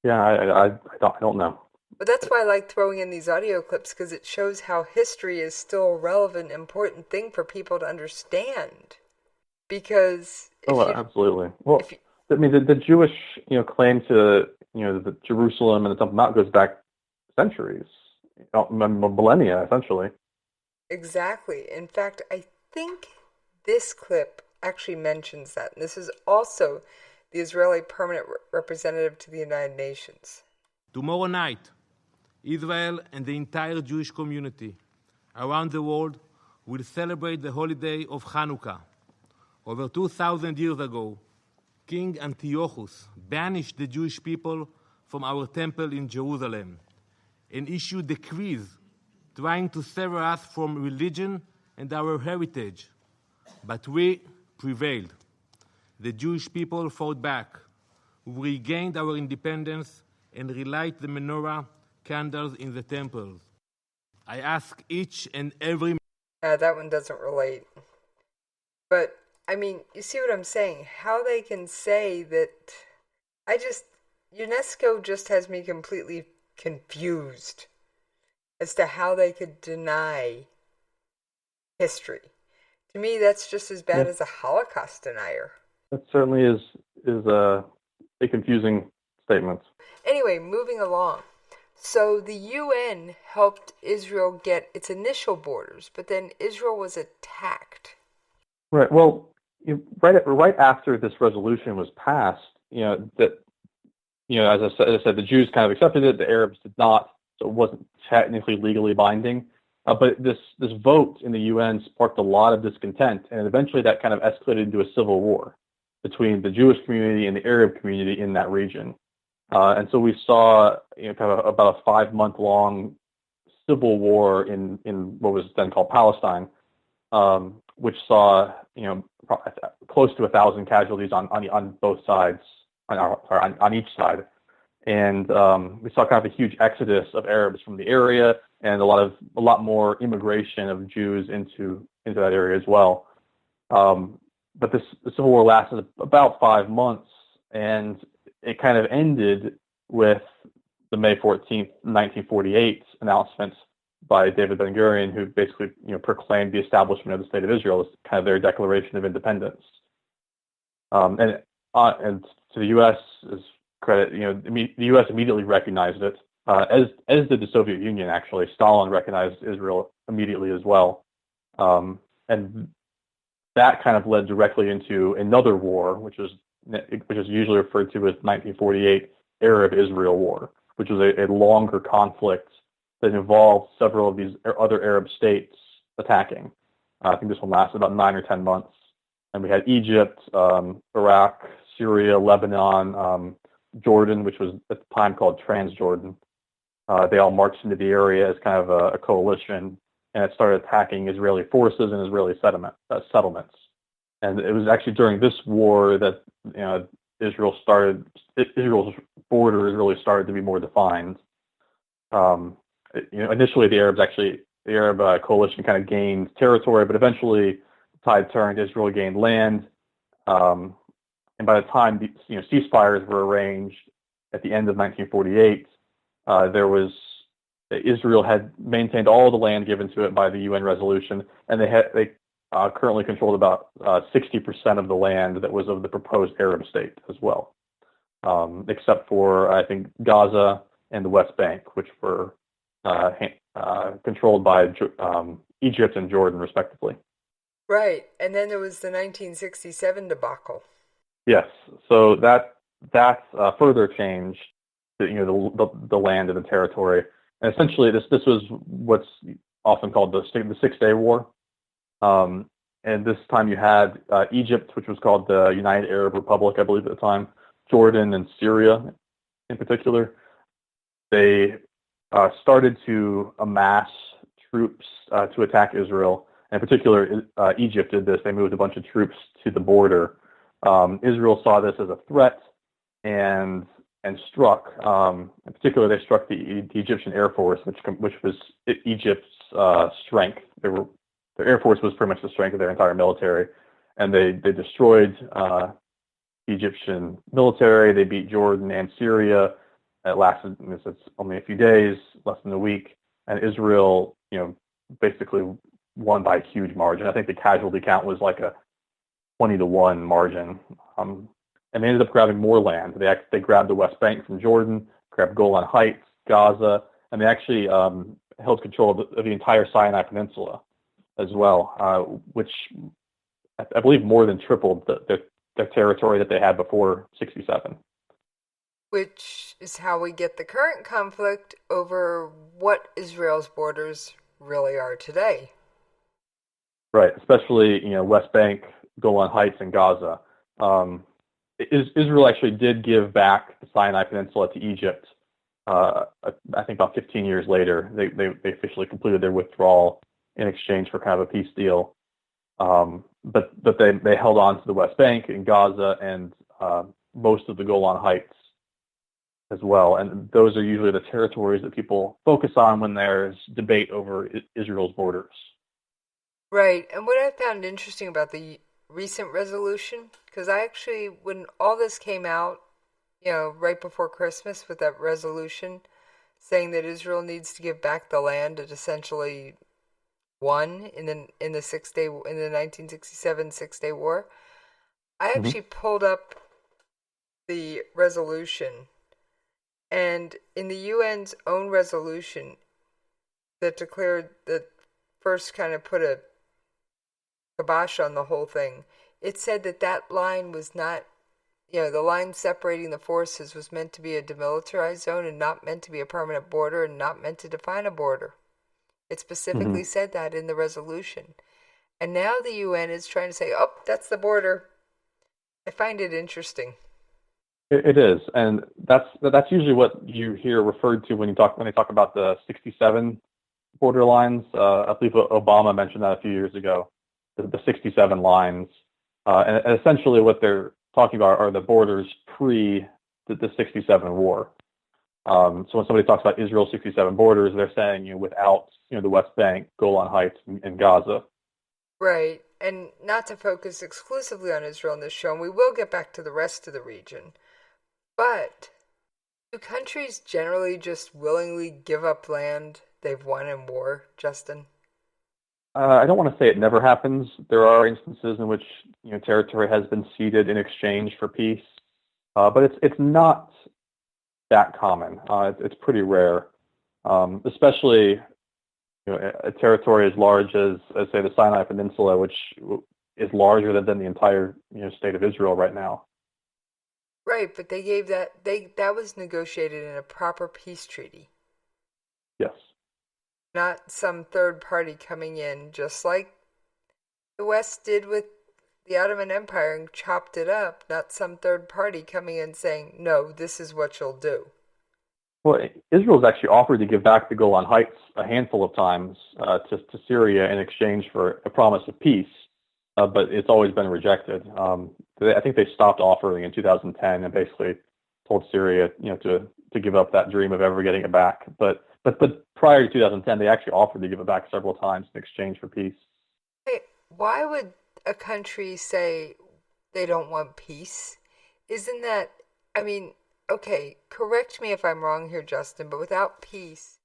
Yeah, I don't know. But that's why I like throwing in these audio clips, because it shows how history is still a relevant, important thing for people to understand. Because absolutely. Well, I mean, the Jewish claim to the Jerusalem and the Temple Mount goes back centuries, millennia essentially. Exactly. In fact, I think this clip actually mentions that. And this is also the Israeli permanent representative to the United Nations. Tomorrow night, Israel and the entire Jewish community around the world will celebrate the holiday of Hanukkah. Over 2,000 years ago, King Antiochus banished the Jewish people from our temple in Jerusalem and issued decrees trying to sever us from religion and our heritage. But we prevailed. The Jewish people fought back. We regained our independence and relight the menorah candles in the temples. I ask each and every... that one doesn't relate. But, I mean, you see what I'm saying? How they can say that... UNESCO just has me completely confused as to how they could deny history. To me, that's just as bad as a Holocaust denier. That certainly is a confusing statement. Anyway, moving along. So the UN helped Israel get its initial borders, but then Israel was attacked. Right. Well, right after this resolution was passed, as I said, the Jews kind of accepted it, the Arabs did not, so it wasn't technically legally binding. But this vote in the UN sparked a lot of discontent, and eventually that kind of escalated into a civil war between the Jewish community and the Arab community in that region. And so we saw kind of about a 5-month-long civil war in what was then called Palestine, which saw close to 1,000 casualties on both sides, on each side. And we saw kind of a huge exodus of Arabs from the area, and a lot more immigration of Jews into that area as well. But the civil war lasted about 5 months, and it kind of ended with the May 14th, 1948 announcement by David Ben-Gurion, who basically proclaimed the establishment of the State of Israel as kind of their declaration of independence. And to the U.S.'s credit, the U.S. immediately recognized it, as did the Soviet Union. Actually, Stalin recognized Israel immediately as well, and that kind of led directly into another war, which is usually referred to as 1948 Arab-Israel War, which was a longer conflict that involved several of these other Arab states attacking. I think this one lasted about 9 or 10 months. And we had Egypt, Iraq, Syria, Lebanon, Jordan, which was at the time called Transjordan. They all marched into the area as kind of a coalition, and it started attacking Israeli forces and Israeli settlements. And it was actually during this war that Israel's borders really started to be more defined. Initially the Arab coalition kind of gained territory, but eventually the tide turned. Israel gained land, and by the time ceasefires were arranged at the end of 1948, Israel had maintained all the land given to it by the UN resolution, and they currently controlled about 60% of the land that was of the proposed Arab state as well, except for, I think, Gaza and the West Bank, which were controlled by Egypt and Jordan, respectively. Right, and then there was the 1967 debacle. Yes, so that further changed the land and the territory. And essentially, this was what's often called the 6-Day War. And this time you had Egypt, which was called the United Arab Republic, I believe at the time, Jordan and Syria in particular. They started to amass troops to attack Israel. In particular, Egypt did this. They moved a bunch of troops to the border. Israel saw this as a threat and struck. In particular, they struck the Egyptian Air Force, which was Egypt's strength. Their Air Force was pretty much the strength of their entire military, and they destroyed the Egyptian military. They beat Jordan and Syria. It lasted only a few days, less than a week, and Israel, basically won by a huge margin. I think the casualty count was like a 20-1 margin. And they ended up grabbing more land. They grabbed the West Bank from Jordan, grabbed Golan Heights, Gaza, and they actually held control of the entire Sinai Peninsula as well, which I believe more than tripled the territory that they had before 67. Which is how we get the current conflict over what Israel's borders really are today. Right, especially West Bank, Golan Heights, and Gaza. Israel actually did give back the Sinai Peninsula to Egypt. I think about 15 years later, they officially completed their withdrawal in exchange for kind of a peace deal. But they held on to the West Bank and Gaza and most of the Golan Heights as well. And those are usually the territories that people focus on when there's debate over Israel's borders. Right. And what I found interesting about the recent resolution, because I actually, when all this came out, right before Christmas with that resolution saying that Israel needs to give back the land it essentially won in the 1967 6-Day War, I actually pulled up the resolution, and in the UN's own resolution that declared, that first kind of put a kibosh on the whole thing, it said that line was not, the line separating the forces was meant to be a demilitarized zone and not meant to be a permanent border and not meant to define a border. It specifically said that in the resolution. And now the UN is trying to say, oh, that's the border. I find it interesting. It is, and that's usually what you hear referred to when they talk about the 67 border lines. I believe Obama mentioned that a few years ago, the 67 lines, and essentially what they're talking about are the borders pre the 67 war. So when somebody talks about Israel's 67 borders, they're saying without the West Bank, Golan Heights, and Gaza. Right, and not to focus exclusively on Israel in this show, and we will get back to the rest of the region. But do countries generally just willingly give up land they've won in war, Justin? I don't want to say it never happens. There are instances in which territory has been ceded in exchange for peace, but it's not that common. It's pretty rare, especially a territory as large as say the Sinai Peninsula, which is larger than the entire state of Israel right now. Right, but they gave that was negotiated in a proper peace treaty. Yes. Not some third party coming in, just like the West did with the Ottoman Empire and chopped it up. Not some third party coming in saying, no, this is what you'll do. Well, Israel's actually offered to give back the Golan Heights a handful of times to Syria in exchange for a promise of peace, but it's always been rejected. I think they stopped offering in 2010 and basically told Syria, to give up that dream of ever getting it back. But prior to 2010, they actually offered to give it back several times in exchange for peace. Hey, why would a country say they don't want peace? Isn't that, okay, correct me if I'm wrong here, Justin, but without peace,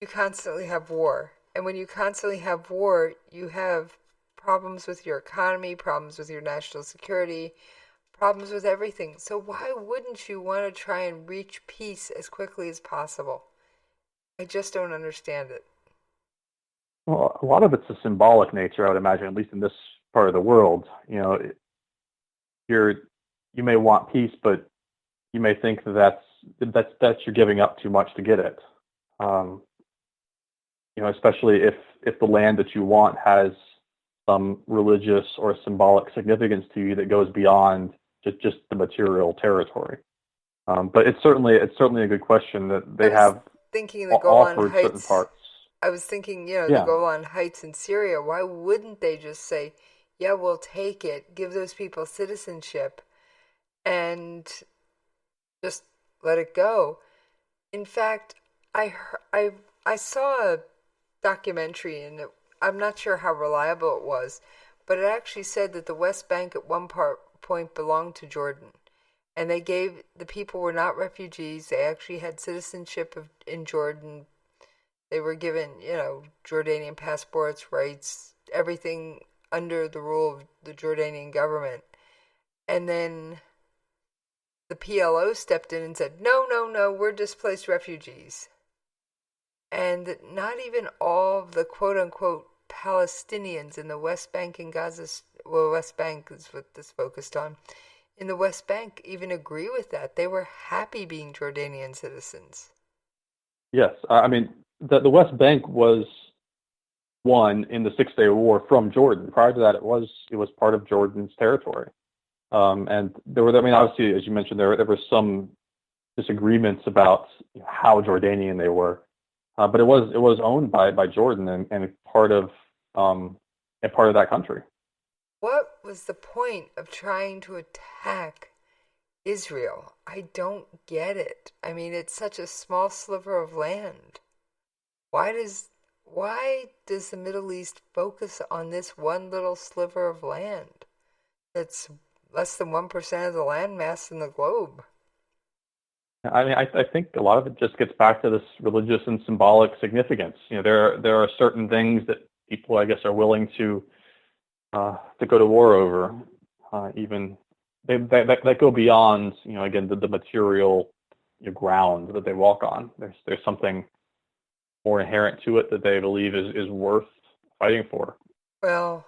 you constantly have war. And when you constantly have war, you have problems with your economy, problems with your national security, problems with everything. So why wouldn't you want to try and reach peace as quickly as possible? I just don't understand it. Well, a lot of it's a symbolic nature, I would imagine, at least in this part of the world. You know, you may want peace, but you may think that you're giving up too much to get it. You know, especially if the land that you want has some religious or symbolic significance to you that goes beyond just the material territory. But it's certainly a good question that they have thinking the Golan offered certain Heights. parts. I was thinking, the Golan Heights in Syria. Why wouldn't they just say, "Yeah, we'll take it, give those people citizenship, and just let it go"? In fact, I saw a documentary, and I'm not sure how reliable it was, but it actually said that the West Bank at one point belonged to Jordan, and the people were not refugees. They actually had citizenship in Jordan. They were given, Jordanian passports, rights, everything under the rule of the Jordanian government. And then the PLO stepped in and said, no, we're displaced refugees. And not even all of the quote-unquote Palestinians in the West Bank and Gaza, well, West Bank is what this focused on, in the West Bank even agree with that. They were happy being Jordanian citizens. Yes, I mean, the West Bank was won in the Six-Day War from Jordan. Prior to that, it was part of Jordan's territory. And there were, obviously, as you mentioned, there were some disagreements about how Jordanian they were. But it was owned by Jordan and part of that country. What was the point of trying to attack Israel? I don't get it. I mean, it's such a small sliver of land. Why does the Middle East focus on this one little sliver of land? It's less than 1% of the landmass in the globe. I mean, I think a lot of it just gets back to this religious and symbolic significance. There are certain things that people, I guess, are willing to go to war over, even that go beyond, again, the material ground that they walk on. There's something more inherent to it that they believe is worth fighting for. Well,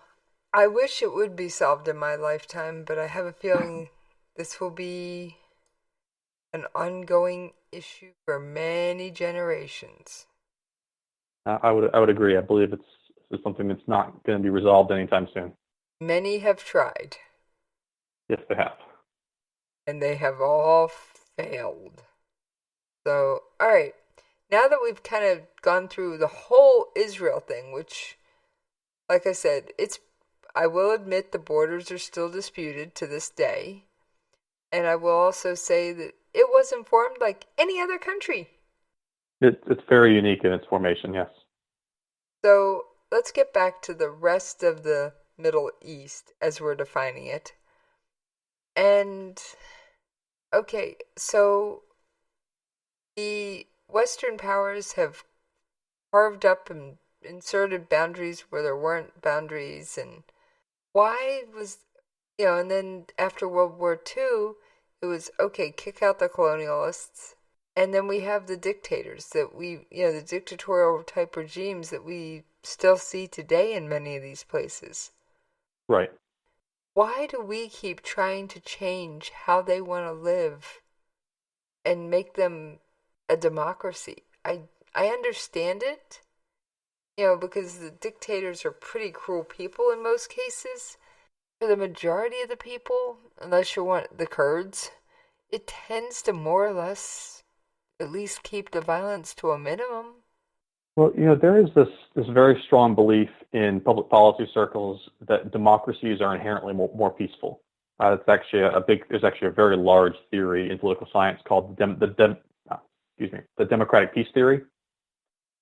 I wish it would be solved in my lifetime, but I have a feeling this will be an ongoing issue for many generations. I would agree. I believe it's something that's not going to be resolved anytime soon. Many have tried. Yes, they have. And they have all failed. So, all right. Now that we've kind of gone through the whole Israel thing, which, like I said, I will admit the borders are still disputed to this day. And I will also say that it wasn't formed like any other country. It's very unique in its formation, yes. So let's get back to the rest of the Middle East as we're defining it. And, okay, so the Western powers have carved up and inserted boundaries where there weren't boundaries. And why was, and then after World War II, it was, okay, kick out the colonialists. And then we have the dictators that the dictatorial type regimes that we still see today in many of these places. Right. Why do we keep trying to change how they want to live and make them a democracy? I understand it, because the dictators are pretty cruel people in most cases. For the majority of the people, unless you want the Kurds, it tends to more or less at least keep the violence to a minimum. Well, there is this very strong belief in public policy circles that democracies are inherently more peaceful. It's actually there's actually a very large theory in political science called the democratic peace theory.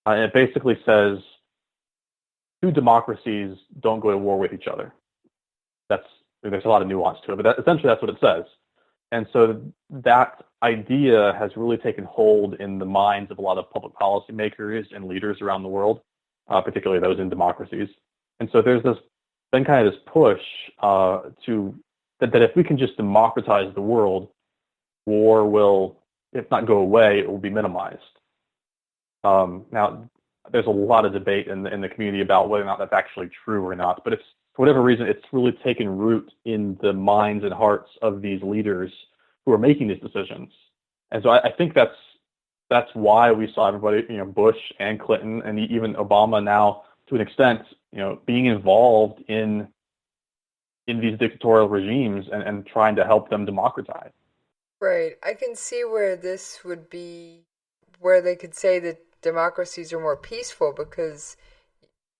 And it basically says two democracies don't go to war with each other. There's a lot of nuance to it, but essentially that's what it says. And so that idea has really taken hold in the minds of a lot of public policymakers and leaders around the world, particularly those in democracies. And so there's been kind of this push to that if we can just democratize the world, war will, if not go away, it will be minimized. Now, there's a lot of debate in the community about whether or not that's actually true or not, but it's, for whatever reason, it's really taken root in the minds and hearts of these leaders who are making these decisions. And so I think that's why we saw everybody, Bush and Clinton and even Obama now, to an extent, being involved in these dictatorial regimes and trying to help them democratize. Right. I can see where this would be, where they could say that democracies are more peaceful because,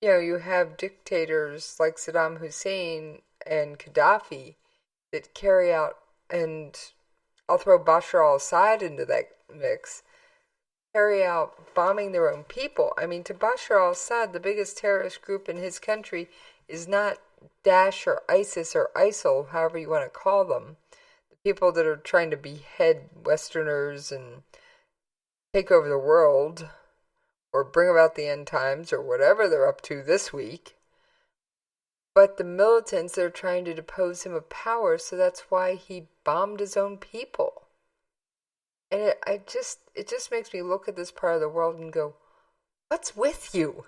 you have dictators like Saddam Hussein and Gaddafi that carry out, and I'll throw Bashar al-Assad into that mix, carry out bombing their own people. I mean, to Bashar al-Assad, the biggest terrorist group in his country is not Daesh or ISIS or ISIL, however you want to call them. The people that are trying to behead Westerners and take over the world or bring about the end times or whatever they're up to this week. But the militants, they're trying to depose him of power, so that's why he bombed his own people. And it just makes me look at this part of the world and go, what's with you?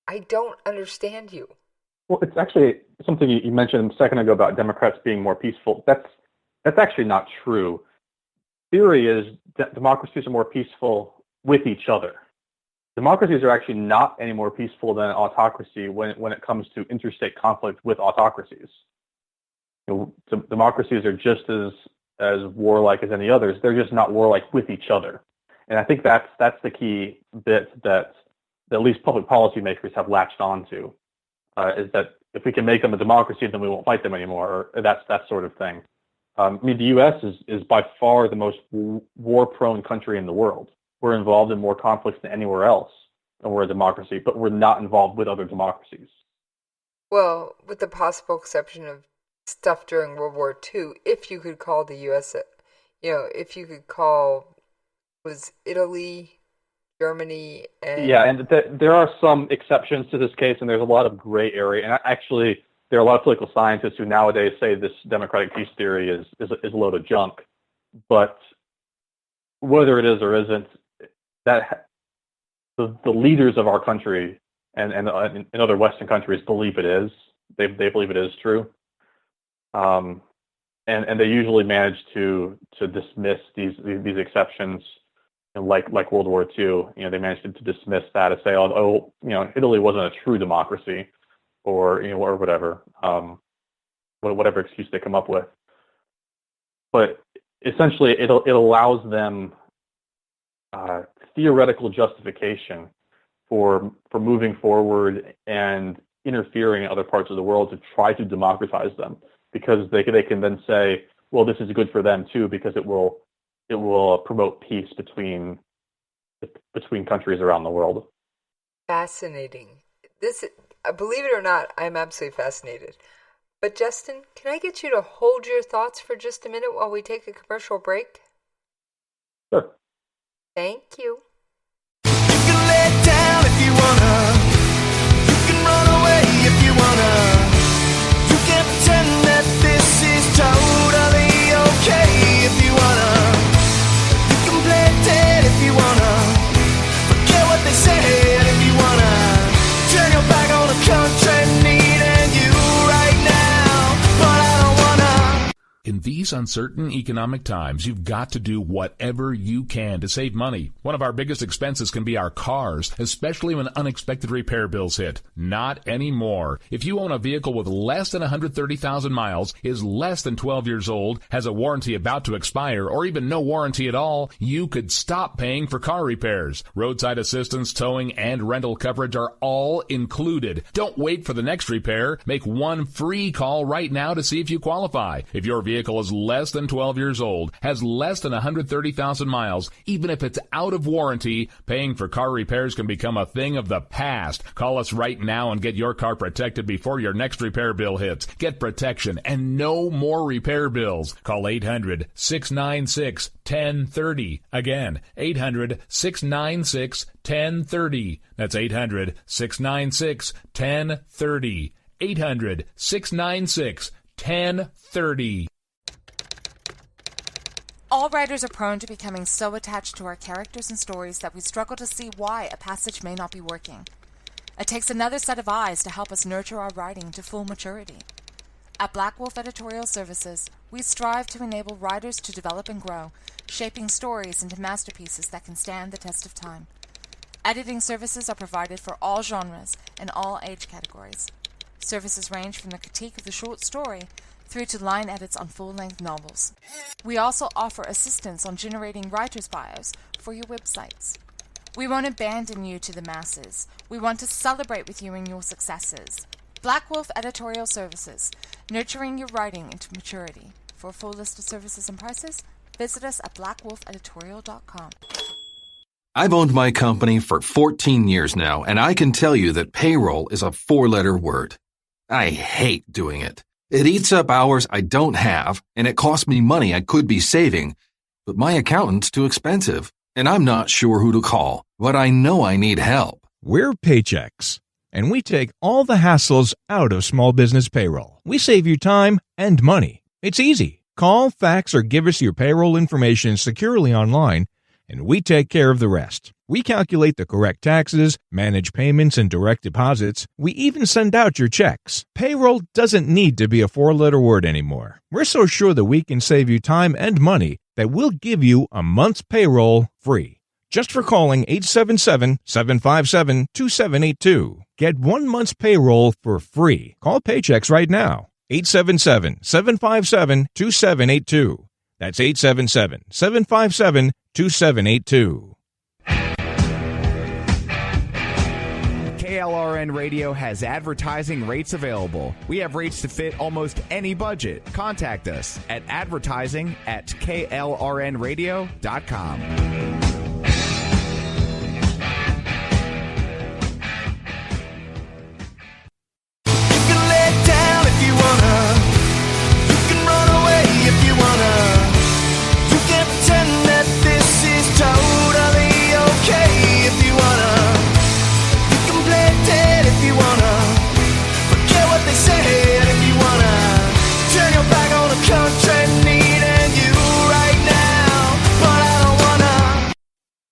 I don't understand you. Well, it's actually something you mentioned a second ago about Democrats being more peaceful. That's actually not true. Theory is that democracies are more peaceful with each other. Democracies are actually not any more peaceful than autocracy when it comes to interstate conflict with autocracies. Democracies are just as warlike as any others. They're just not warlike with each other. And I think that's the key bit that at least public policymakers have latched onto, is that if we can make them a democracy, then we won't fight them anymore, or that sort of thing. The U.S. is by far the most war-prone country in the world. We're involved in more conflicts than anywhere else, and we're a democracy, but we're not involved with other democracies. Well, with the possible exception of stuff during World War II, if you could call the U.S., if you could call, was Italy, Germany, and... Yeah, and there are some exceptions to this case, and there's a lot of gray area. And actually, there are a lot of political scientists who nowadays say this democratic peace theory is a load of junk. But whether it is or isn't, that the leaders of our country and other Western countries believe it is. They believe it is true. And they usually manage to dismiss these exceptions, like World War II. They managed to dismiss that and say, Italy wasn't a true democracy, or whatever, whatever excuse they come up with. But essentially, it allows them theoretical justification for moving forward and interfering in other parts of the world to try to democratize them, because they can then say, well, this is good for them too, because it will promote peace between countries around the world. Fascinating. This, believe it or not, I'm absolutely fascinated. But Justin, can I get you to hold your thoughts for just a minute while we take a commercial break? Sure. Thank you. You can lay down if you wanna. You can run away if you wanna. You can pretend that this is totally okay if you wanna. You can play dead if you wanna. Forget what they said if you wanna. Turn your back on the country needing you right now, but I don't wanna. In these uncertain economic times, you've got to do whatever you can to save money. One of our biggest expenses can be our cars, especially when unexpected repair bills hit. Not anymore. If you own a vehicle with less than 130,000 miles, is less than 12 years old, has a warranty about to expire, or even no warranty at all, you could stop paying for car repairs. Roadside assistance, towing, and rental coverage are all included. Don't wait for the next repair. Make one free call right now to see if you qualify. If your vehicle is less than 12 years old, has less than 130,000 miles, even if it's out of warranty, paying for car repairs can become a thing of the past. Call us right now and get your car protected before your next repair bill hits. Get protection and no more repair bills. Call 800-696-1030. Again, 800-696-1030. That's 800-696-1030. 800-696-1030. 1030. All writers are prone to becoming so attached to our characters and stories that we struggle to see why a passage may not be working. It takes another set of eyes to help us nurture our writing to full maturity. At Black Wolf Editorial Services, we strive to enable writers to develop and grow, shaping stories into masterpieces that can stand the test of time. Editing services are provided for all genres and all age categories. Services range from the critique of the short story through to line edits on full-length novels. We also offer assistance on generating writers' bios for your websites. We won't abandon you to the masses. We want to celebrate with you in your successes. Black Wolf Editorial Services, nurturing your writing into maturity. For a full list of services and prices, visit us at blackwolfeditorial.com. I've owned my company for 14 years now, and I can tell you that payroll is a 4-letter word. I hate doing it. It eats up hours I don't have, and it costs me money I could be saving. But my accountant's too expensive, and I'm not sure who to call. But I know I need help. We're Paychex, and we take all the hassles out of small business payroll. We save you time and money. It's easy. Call, fax, or give us your payroll information securely online, and we take care of the rest. We calculate the correct taxes, manage payments and direct deposits. We even send out your checks. Payroll doesn't need to be a 4-letter word anymore. We're so sure that we can save you time and money that we'll give you a month's payroll free. Just for calling 877-757-2782. Get 1 month's payroll for free. Call Paychex right now. 877-757-2782. That's 877-757-2782. KLRN Radio has advertising rates available. We have rates to fit almost any budget. Contact us at advertising@klrnradio.com.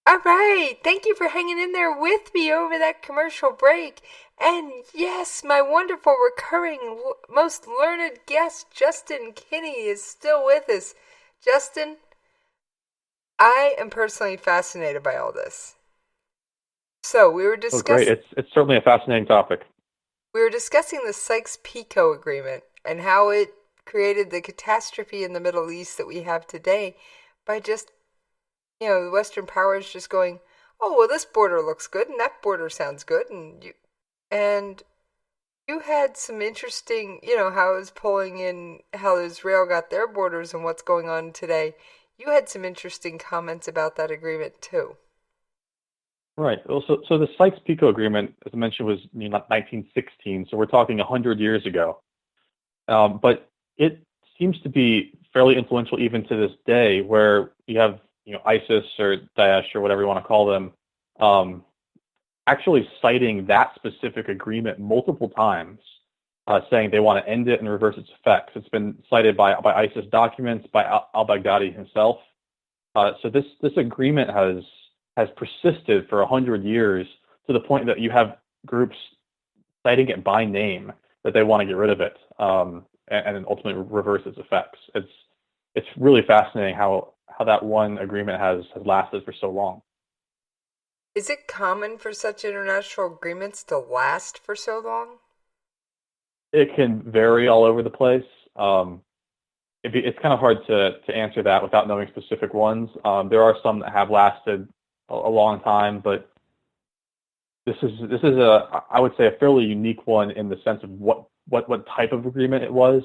Alright, thank you for hanging in there with me over that commercial break. And yes, my wonderful recurring most learned guest, Justin Kinney, is still with us. Justin, I am personally fascinated by all this. So we were discussing... great. It's certainly a fascinating topic. We were discussing the Sykes-Picot Agreement and how it created the catastrophe in the Middle East that we have today by just, the Western powers just going, oh, well, this border looks good and that border sounds good. And you had some interesting, how it was pulling in how Israel got their borders and what's going on today. You had some interesting comments about that agreement, too. Right. Well, so the Sykes-Picot Agreement, as I mentioned, was 1916, so we're talking 100 years ago. But it seems to be fairly influential even to this day, where you have ISIS or Daesh or whatever you want to call them, actually citing that specific agreement multiple times, saying they want to end it and reverse its effects. It's been cited by ISIS documents, by al-Baghdadi himself. So this agreement has persisted for 100 years to the point that you have groups citing it by name that they want to get rid of it, and then ultimately reverse its effects. It's really fascinating how that one agreement has lasted for so long. Is it common for such international agreements to last for so long? It can vary all over the place. It's kind of hard to answer that without knowing specific ones. There are some that have lasted a long time, but this is I would say a fairly unique one in the sense of what type of agreement it was,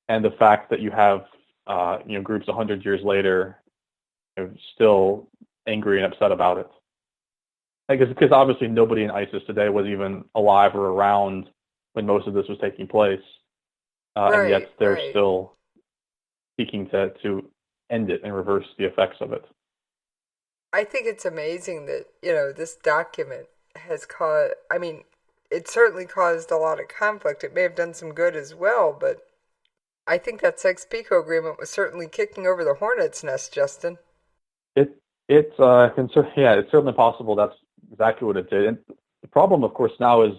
and the fact that you have groups 100 years later still angry and upset about it. Because obviously nobody in ISIS today was even alive or around when most of this was taking place, and yet they're still seeking to end it and reverse the effects of it. I think it's amazing that, this document has caused, it certainly caused a lot of conflict. It may have done some good as well, but I think that Sykes-Picot agreement was certainly kicking over the hornet's nest, Justin. It's certainly possible that's exactly what it did. And the problem, of course, now is,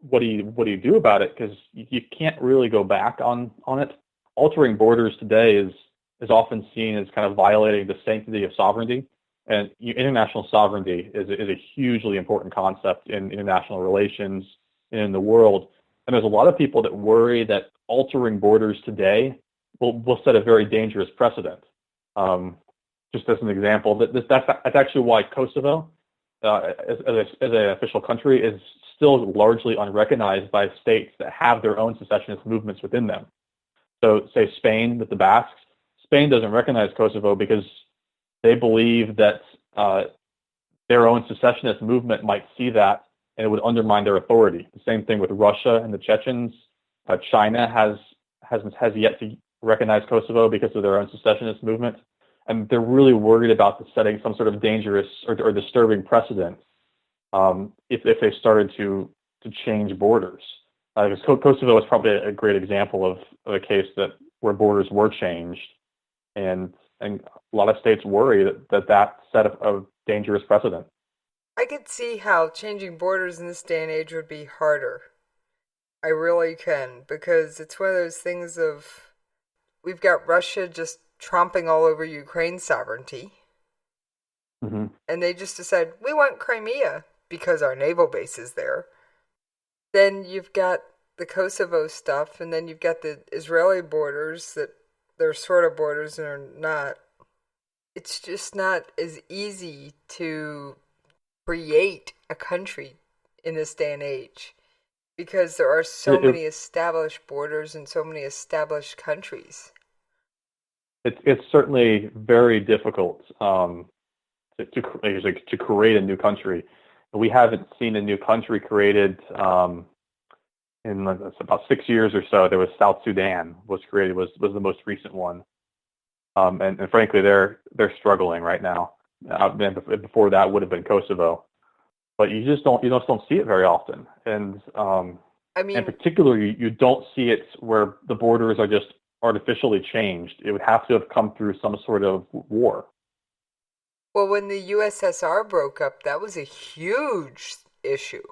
what do you do about it? Because you can't really go back on it. Altering borders today is often seen as kind of violating the sanctity of sovereignty. And international sovereignty is a hugely important concept in international relations and in the world. And there's a lot of people that worry that altering borders today will set a very dangerous precedent. Just as an example, that's actually why Kosovo, as an official country, is still largely unrecognized by states that have their own secessionist movements within them. So, say Spain with the Basques, Spain doesn't recognize Kosovo because they believe that their own secessionist movement might see that and it would undermine their authority. The same thing with Russia and the Chechens. China has yet to recognize Kosovo because of their own secessionist movement. And they're really worried about setting some sort of dangerous or disturbing precedent if they started to change borders. Because Kosovo is probably a great example of a case where borders were changed, and a lot of states worry that set a dangerous precedent. I could see how changing borders in this day and age would be harder. I really can, because it's one of those things of, we've got Russia just tromping all over Ukraine's sovereignty. Mm-hmm. And they just decide, we want Crimea because our naval base is there. Then you've got the Kosovo stuff, and then you've got the Israeli borders that they're sort of borders and are not. It's just not as easy to create a country in this day and age because there are so many established borders and so many established countries. It's certainly very difficult to create a new country. We haven't seen a new country created in about 6 years or so. There was South Sudan was created, was the most recent one, and frankly they're struggling right now. Before that would have been Kosovo, but you just don't see it very often, and in particular you don't see it where the borders are just artificially changed. It would have to have come through some sort of war. Well, when the USSR broke up, that was a huge issue.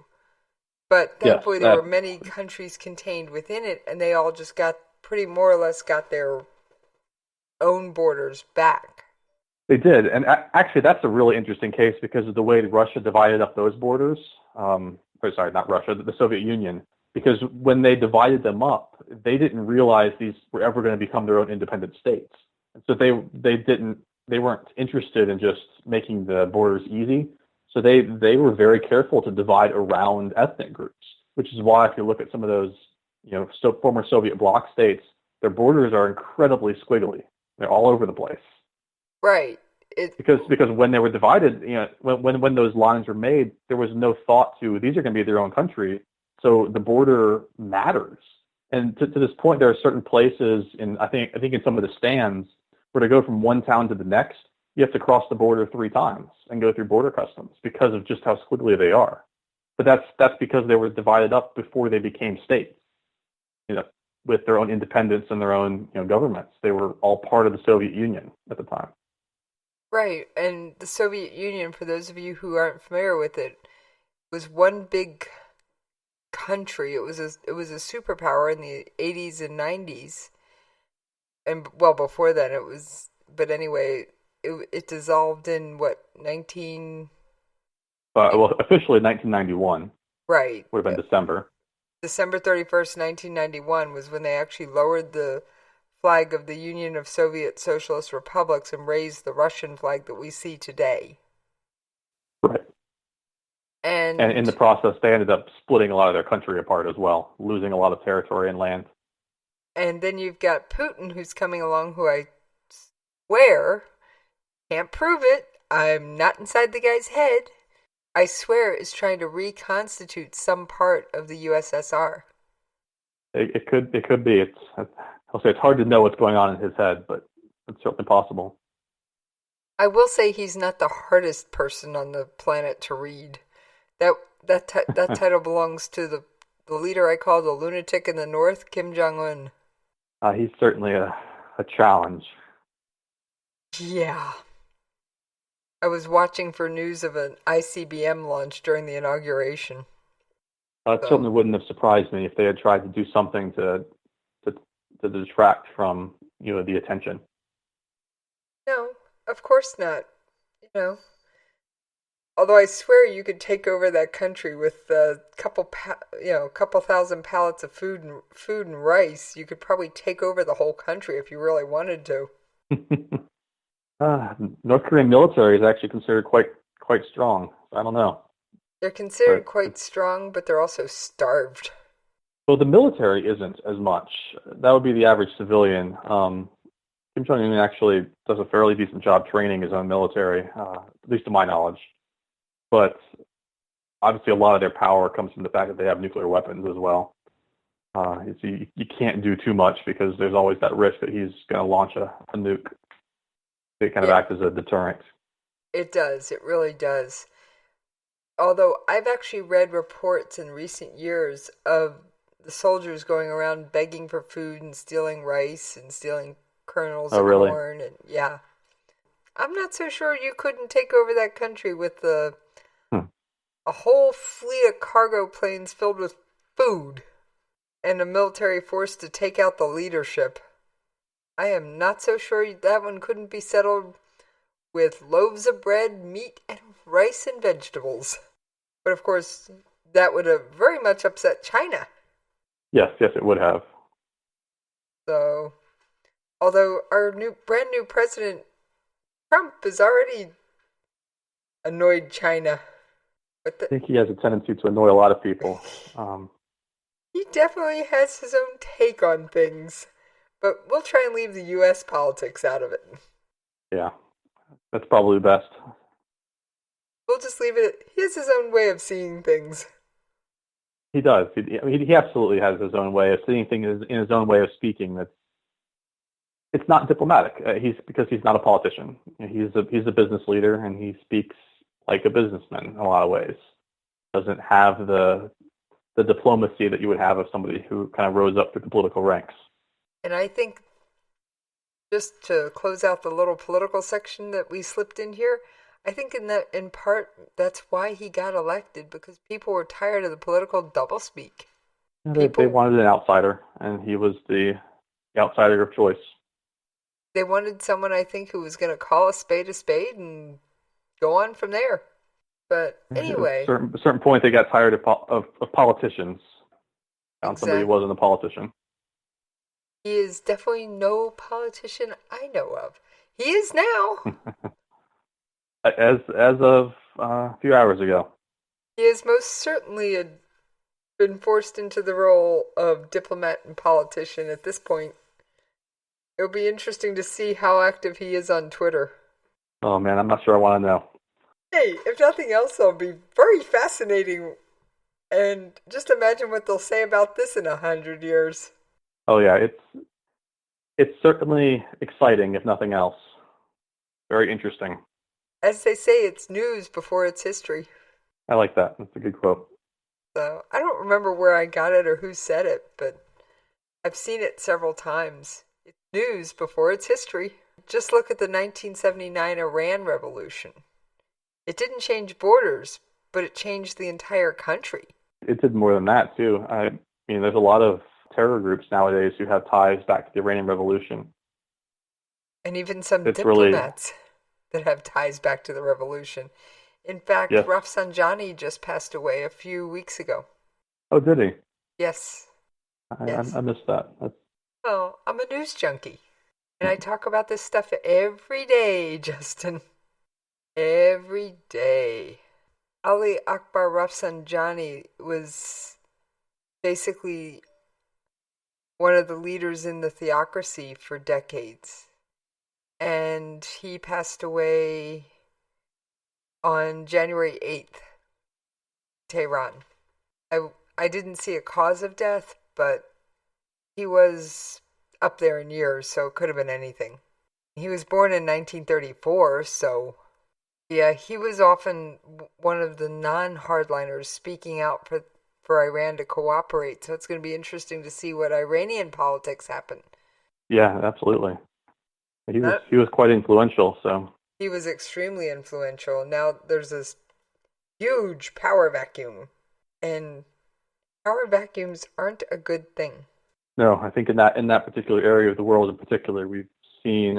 But thankfully there were many countries contained within it, and they all just got pretty more or less got their own borders back. They did, and actually that's a really interesting case because of the way Russia divided up those borders. Sorry, not Russia, the Soviet Union. Because when they divided them up, they didn't realize these were ever going to become their own independent states. And so they weren't interested in just making the borders easy. So they were very careful to divide around ethnic groups, which is why if you look at some of those, former Soviet bloc states, their borders are incredibly squiggly. They're all over the place. Right. Because when they were divided, when those lines were made, there was no thought to these are going to be their own country. So the border matters. And to this point, there are certain places I think in some of the stands where to go from one town to the next, you have to cross the border 3 times and go through border customs because of just how squiggly they are. But that's because they were divided up before they became states, with their own independence and their own governments. They were all part of the Soviet Union at the time. Right, and the Soviet Union, for those of you who aren't familiar with it, was one big country. It was a superpower in the 80s and 90s, and well before then it was. But anyway, it dissolved in what, 19? Officially 1991. Right. Would have been December. December 31st, 1991 was when they actually lowered the flag of the Union of Soviet Socialist Republics and raised the Russian flag that we see today. Right. And in the process, they ended up splitting a lot of their country apart as well, losing a lot of territory and land. And then you've got Putin, who's coming along, who I swear, can't prove it, I'm not inside the guy's head, I swear is trying to reconstitute some part of the USSR. It could be. I'll say it's hard to know what's going on in his head, but it's certainly possible. I will say he's not the hardest person on the planet to read. That title belongs to the leader I call the lunatic in the North, Kim Jong-un. He's certainly a challenge. Yeah. I was watching for news of an ICBM launch during the inauguration. It certainly wouldn't have surprised me if they had tried to do something to detract from the attention. No, of course not. Although I swear you could take over that country with a couple thousand pallets of food and rice. You could probably take over the whole country if you really wanted to. North Korean military is actually considered quite strong. I don't know. They're considered quite strong, but they're also starved. Well, the military isn't as much. That would be the average civilian. Kim Jong-un actually does a fairly decent job training his own military, at least to my knowledge. But obviously a lot of their power comes from the fact that they have nuclear weapons as well. You can't do too much because there's always that risk that he's going to launch a nuke. They kind of act as a deterrent. It does. It really does. Although I've actually read reports in recent years of the soldiers going around begging for food and stealing rice and stealing kernels of corn. And yeah. I'm not so sure you couldn't take over that country with a whole fleet of cargo planes filled with food and a military force to take out the leadership. I am not so sure that one couldn't be settled with loaves of bread, meat, and rice and vegetables. But of course, that would have very much upset China. Yes, it would have. So, although our brand new president, Trump, has already annoyed China. I think he has a tendency to annoy a lot of people. He definitely has his own take on things. But we'll try and leave the U.S. politics out of it. Yeah, that's probably best. We'll just leave it. He has his own way of seeing things. He does. He absolutely has his own way of seeing things in his own way of speaking. It's not diplomatic. Because he's not a politician. He's a business leader, and he speaks like a businessman in a lot of ways. Doesn't have the diplomacy that you would have of somebody who kind of rose up through the political ranks. And I think, just to close out the little political section that we slipped in here, I think in part that's why he got elected, because people were tired of the political doublespeak. They wanted an outsider, and he was the outsider of choice. They wanted someone, I think, who was going to call a spade and go on from there. But anyway, at a certain point, they got tired of politicians. Found somebody who wasn't a politician. He is definitely no politician I know of. He is now. As of a few hours ago. He has most certainly been forced into the role of diplomat and politician at this point. It'll be interesting to see how active he is on Twitter. Oh man, I'm not sure I want to know. Hey, if nothing else, it'll be very fascinating. And just imagine what they'll say about this in 100 years. Oh yeah, it's certainly exciting, if nothing else. Very interesting. As they say, it's news before it's history. I like that. That's a good quote. So I don't remember where I got it or who said it, but I've seen it several times. It's news before it's history. Just look at the 1979 Iran Revolution. It didn't change borders, but it changed the entire country. It did more than that, too. I mean, there's a lot of terror groups nowadays who have ties back to the Iranian Revolution. And even some diplomats that have ties back to the revolution. In fact, Rafsanjani just passed away a few weeks ago. Oh, did he? Yes. I missed that. Well, I'm a news junkie. And I talk about this stuff every day, Justin. Every day. Ali Akbar Rafsanjani was basically one of the leaders in the theocracy for decades. And he passed away on January 8th, Tehran. I didn't see a cause of death, but he was up there in years, so it could have been anything. He was born in 1934, so yeah, he was often one of the non-hardliners speaking out for Iran to cooperate. So it's going to be interesting to see what Iranian politics happen Yeah, absolutely. He was quite influential. So he was extremely influential. Now there's this huge power vacuum, and power vacuums aren't a good thing. No, I think in that particular area of the world in particular, we've seen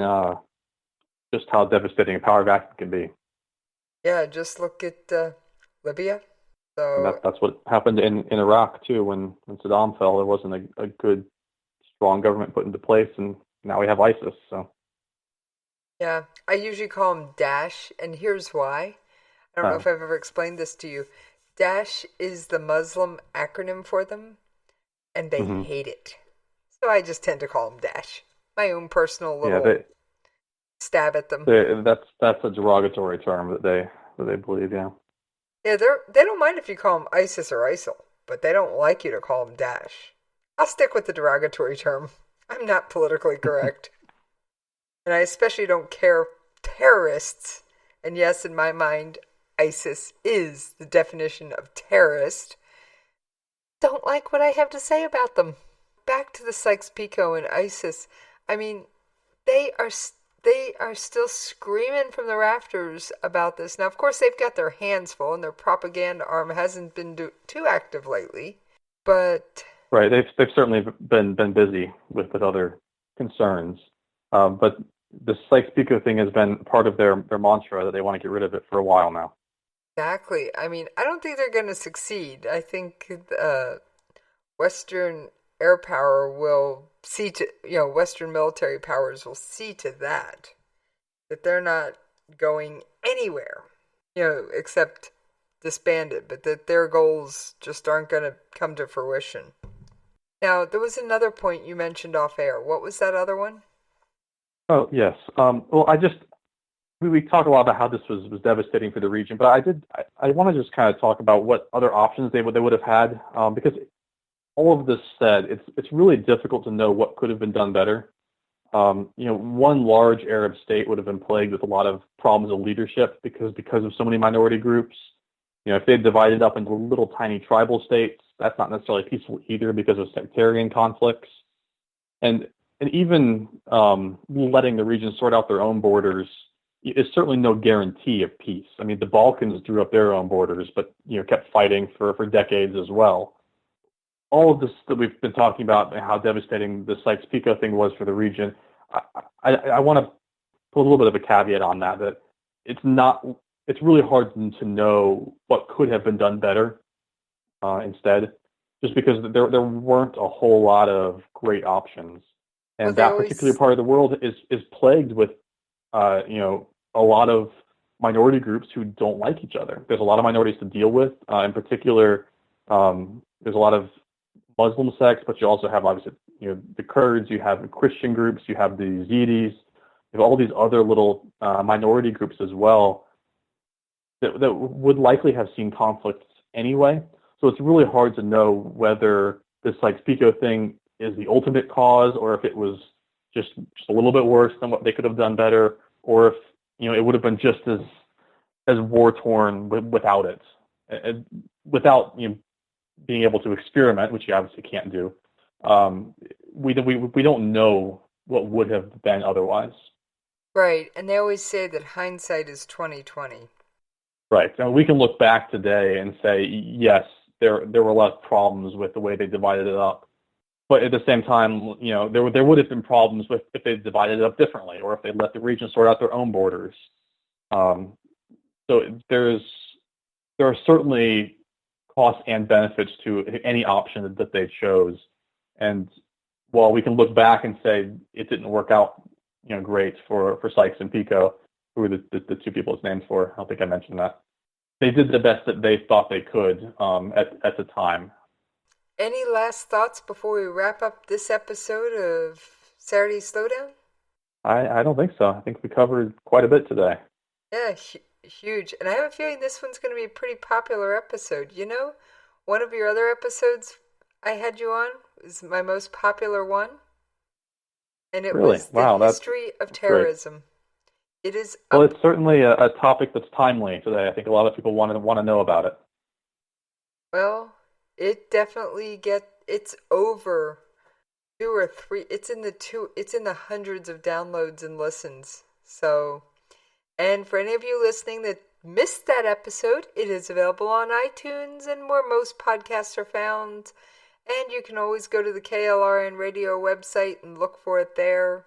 just how devastating a power vacuum can be. Yeah, just look at Libya. So that's what happened in Iraq too. When Saddam fell, there wasn't a good, strong government put into place, and now we have ISIS. So yeah, I usually call them Daesh, and here's why. I don't know if I've ever explained this to you. Daesh is the Muslim acronym for them, and they hate it. So I just tend to call them Daesh. My own personal little stab at them. That's a derogatory term that they believe. Yeah. Yeah, they don't mind if you call them ISIS or ISIL, but they don't like you to call them Daesh. I'll stick with the derogatory term. I'm not politically correct. And I especially don't care terrorists. And yes, in my mind, ISIS is the definition of terrorist. Don't like what I have to say about them. Back to the Sykes-Picot and ISIS. I mean, they are still screaming from the rafters about this. Now, of course, they've got their hands full, and their propaganda arm hasn't been too active lately. But right, they've certainly been busy with other concerns. But the Sykes-Picot thing has been part of their mantra that they want to get rid of it for a while now. Exactly. I mean, I don't think they're going to succeed. I think Western air power will see to, Western military powers will see to that they're not going anywhere, except disbanded, but that their goals just aren't going to come to fruition. Now, there was another point you mentioned off air. What was that other one? Oh, yes. Well, we talk a lot about how this was devastating for the region, but I want to just kind of talk about what other options they would have had, because all of this said, it's really difficult to know what could have been done better. One large Arab state would have been plagued with a lot of problems of leadership because of so many minority groups. If they divided up into little tiny tribal states, that's not necessarily peaceful either because of sectarian conflicts. And even letting the region sort out their own borders is certainly no guarantee of peace. I mean, the Balkans drew up their own borders, but kept fighting for decades as well. All of this that we've been talking about and how devastating the Sykes-Picot thing was for the region, I want to put a little bit of a caveat on that it's really hard to know what could have been done better instead, just because there weren't a whole lot of great options. And that particular part of the world is plagued with, a lot of minority groups who don't like each other. There's a lot of minorities to deal with. In particular, there's a lot of Muslim sects, but you also have obviously, the Kurds, you have Christian groups, you have the Yazidis, you have all these other little minority groups as well that would likely have seen conflicts anyway. So it's really hard to know whether this Sykes-Picot thing is the ultimate cause, or if it was just a little bit worse than what they could have done better, or if it would have been just as war torn without it, and without being able to experiment, which you obviously can't do. We don't know what would have been otherwise. Right, and they always say that hindsight is 20/20. Right, and we can look back today and say yes, there were a lot of problems with the way they divided it up. But at the same time, there would have been problems if they divided it up differently, or if they let the region sort out their own borders. So there are certainly costs and benefits to any option that they chose. And while we can look back and say it didn't work out, great for Sykes and Picot, who were the two people it's named for, I don't think I mentioned that. They did the best that they thought they could at the time. Any last thoughts before we wrap up this episode of Saturday Slowdown? I don't think so. I think we covered quite a bit today. Yeah, huge. And I have a feeling this one's going to be a pretty popular episode. One of your other episodes I had you on was my most popular one. And it was the history of terrorism. Great. It is. Well, it's certainly a topic that's timely today. I think a lot of people want to know about it. Well, it definitely it's over 2 or 3. It's in the hundreds of downloads and listens. So, and for any of you listening that missed that episode, it is available on iTunes and where most podcasts are found. And you can always go to the KLRN Radio website and look for it there.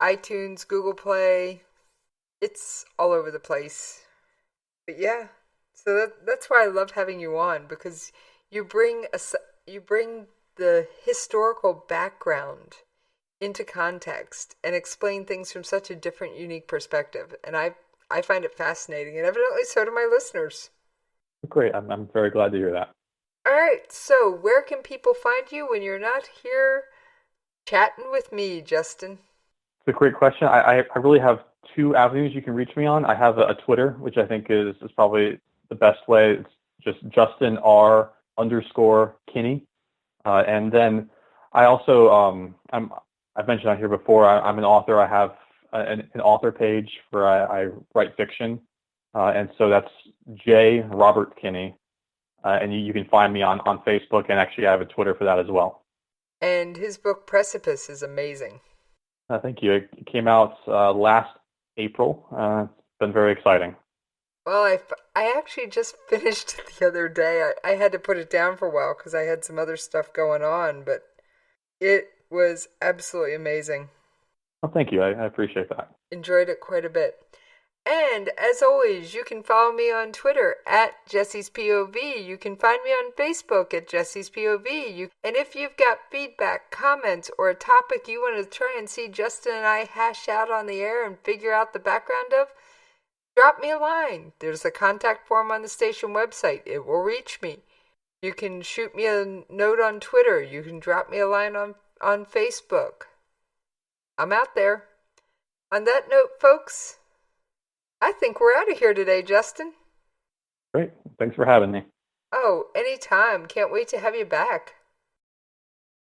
iTunes, Google Play. It's all over the place. But yeah, so that's why I love having you on, because you bring the historical background into context and explain things from such a different, unique perspective. And I find it fascinating, and evidently so do my listeners. Great. I'm very glad to hear that. All right. So where can people find you when you're not here chatting with me, Justin? It's a great question. I really have 2 avenues you can reach me on. I have a Twitter, which I think is probably the best way. It's just Justin R _Kinney. And then I also, I've mentioned on here before, I'm an author. I have an author page where I write fiction. And so that's J. Robert Kinney. And you can find me on Facebook, and actually I have a Twitter for that as well. And his book Precipice is amazing. Thank you. It came out last April. It's been very exciting. Well, I actually just finished it the other day. I had to put it down for a while because I had some other stuff going on, but it was absolutely amazing. Well, thank you. I appreciate that. Enjoyed it quite a bit. And as always, you can follow me on Twitter at Jessie's POV. You can find me on Facebook at Jessie's POV. And if you've got feedback, comments, or a topic you want to try and see Justin and I hash out on the air and figure out the background of, drop me a line. There's a contact form on the station website. It will reach me. You can shoot me a note on Twitter. You can drop me a line on Facebook. I'm out there. On that note, folks, I think we're out of here today, Justin. Great. Thanks for having me. Oh, anytime. Can't wait to have you back.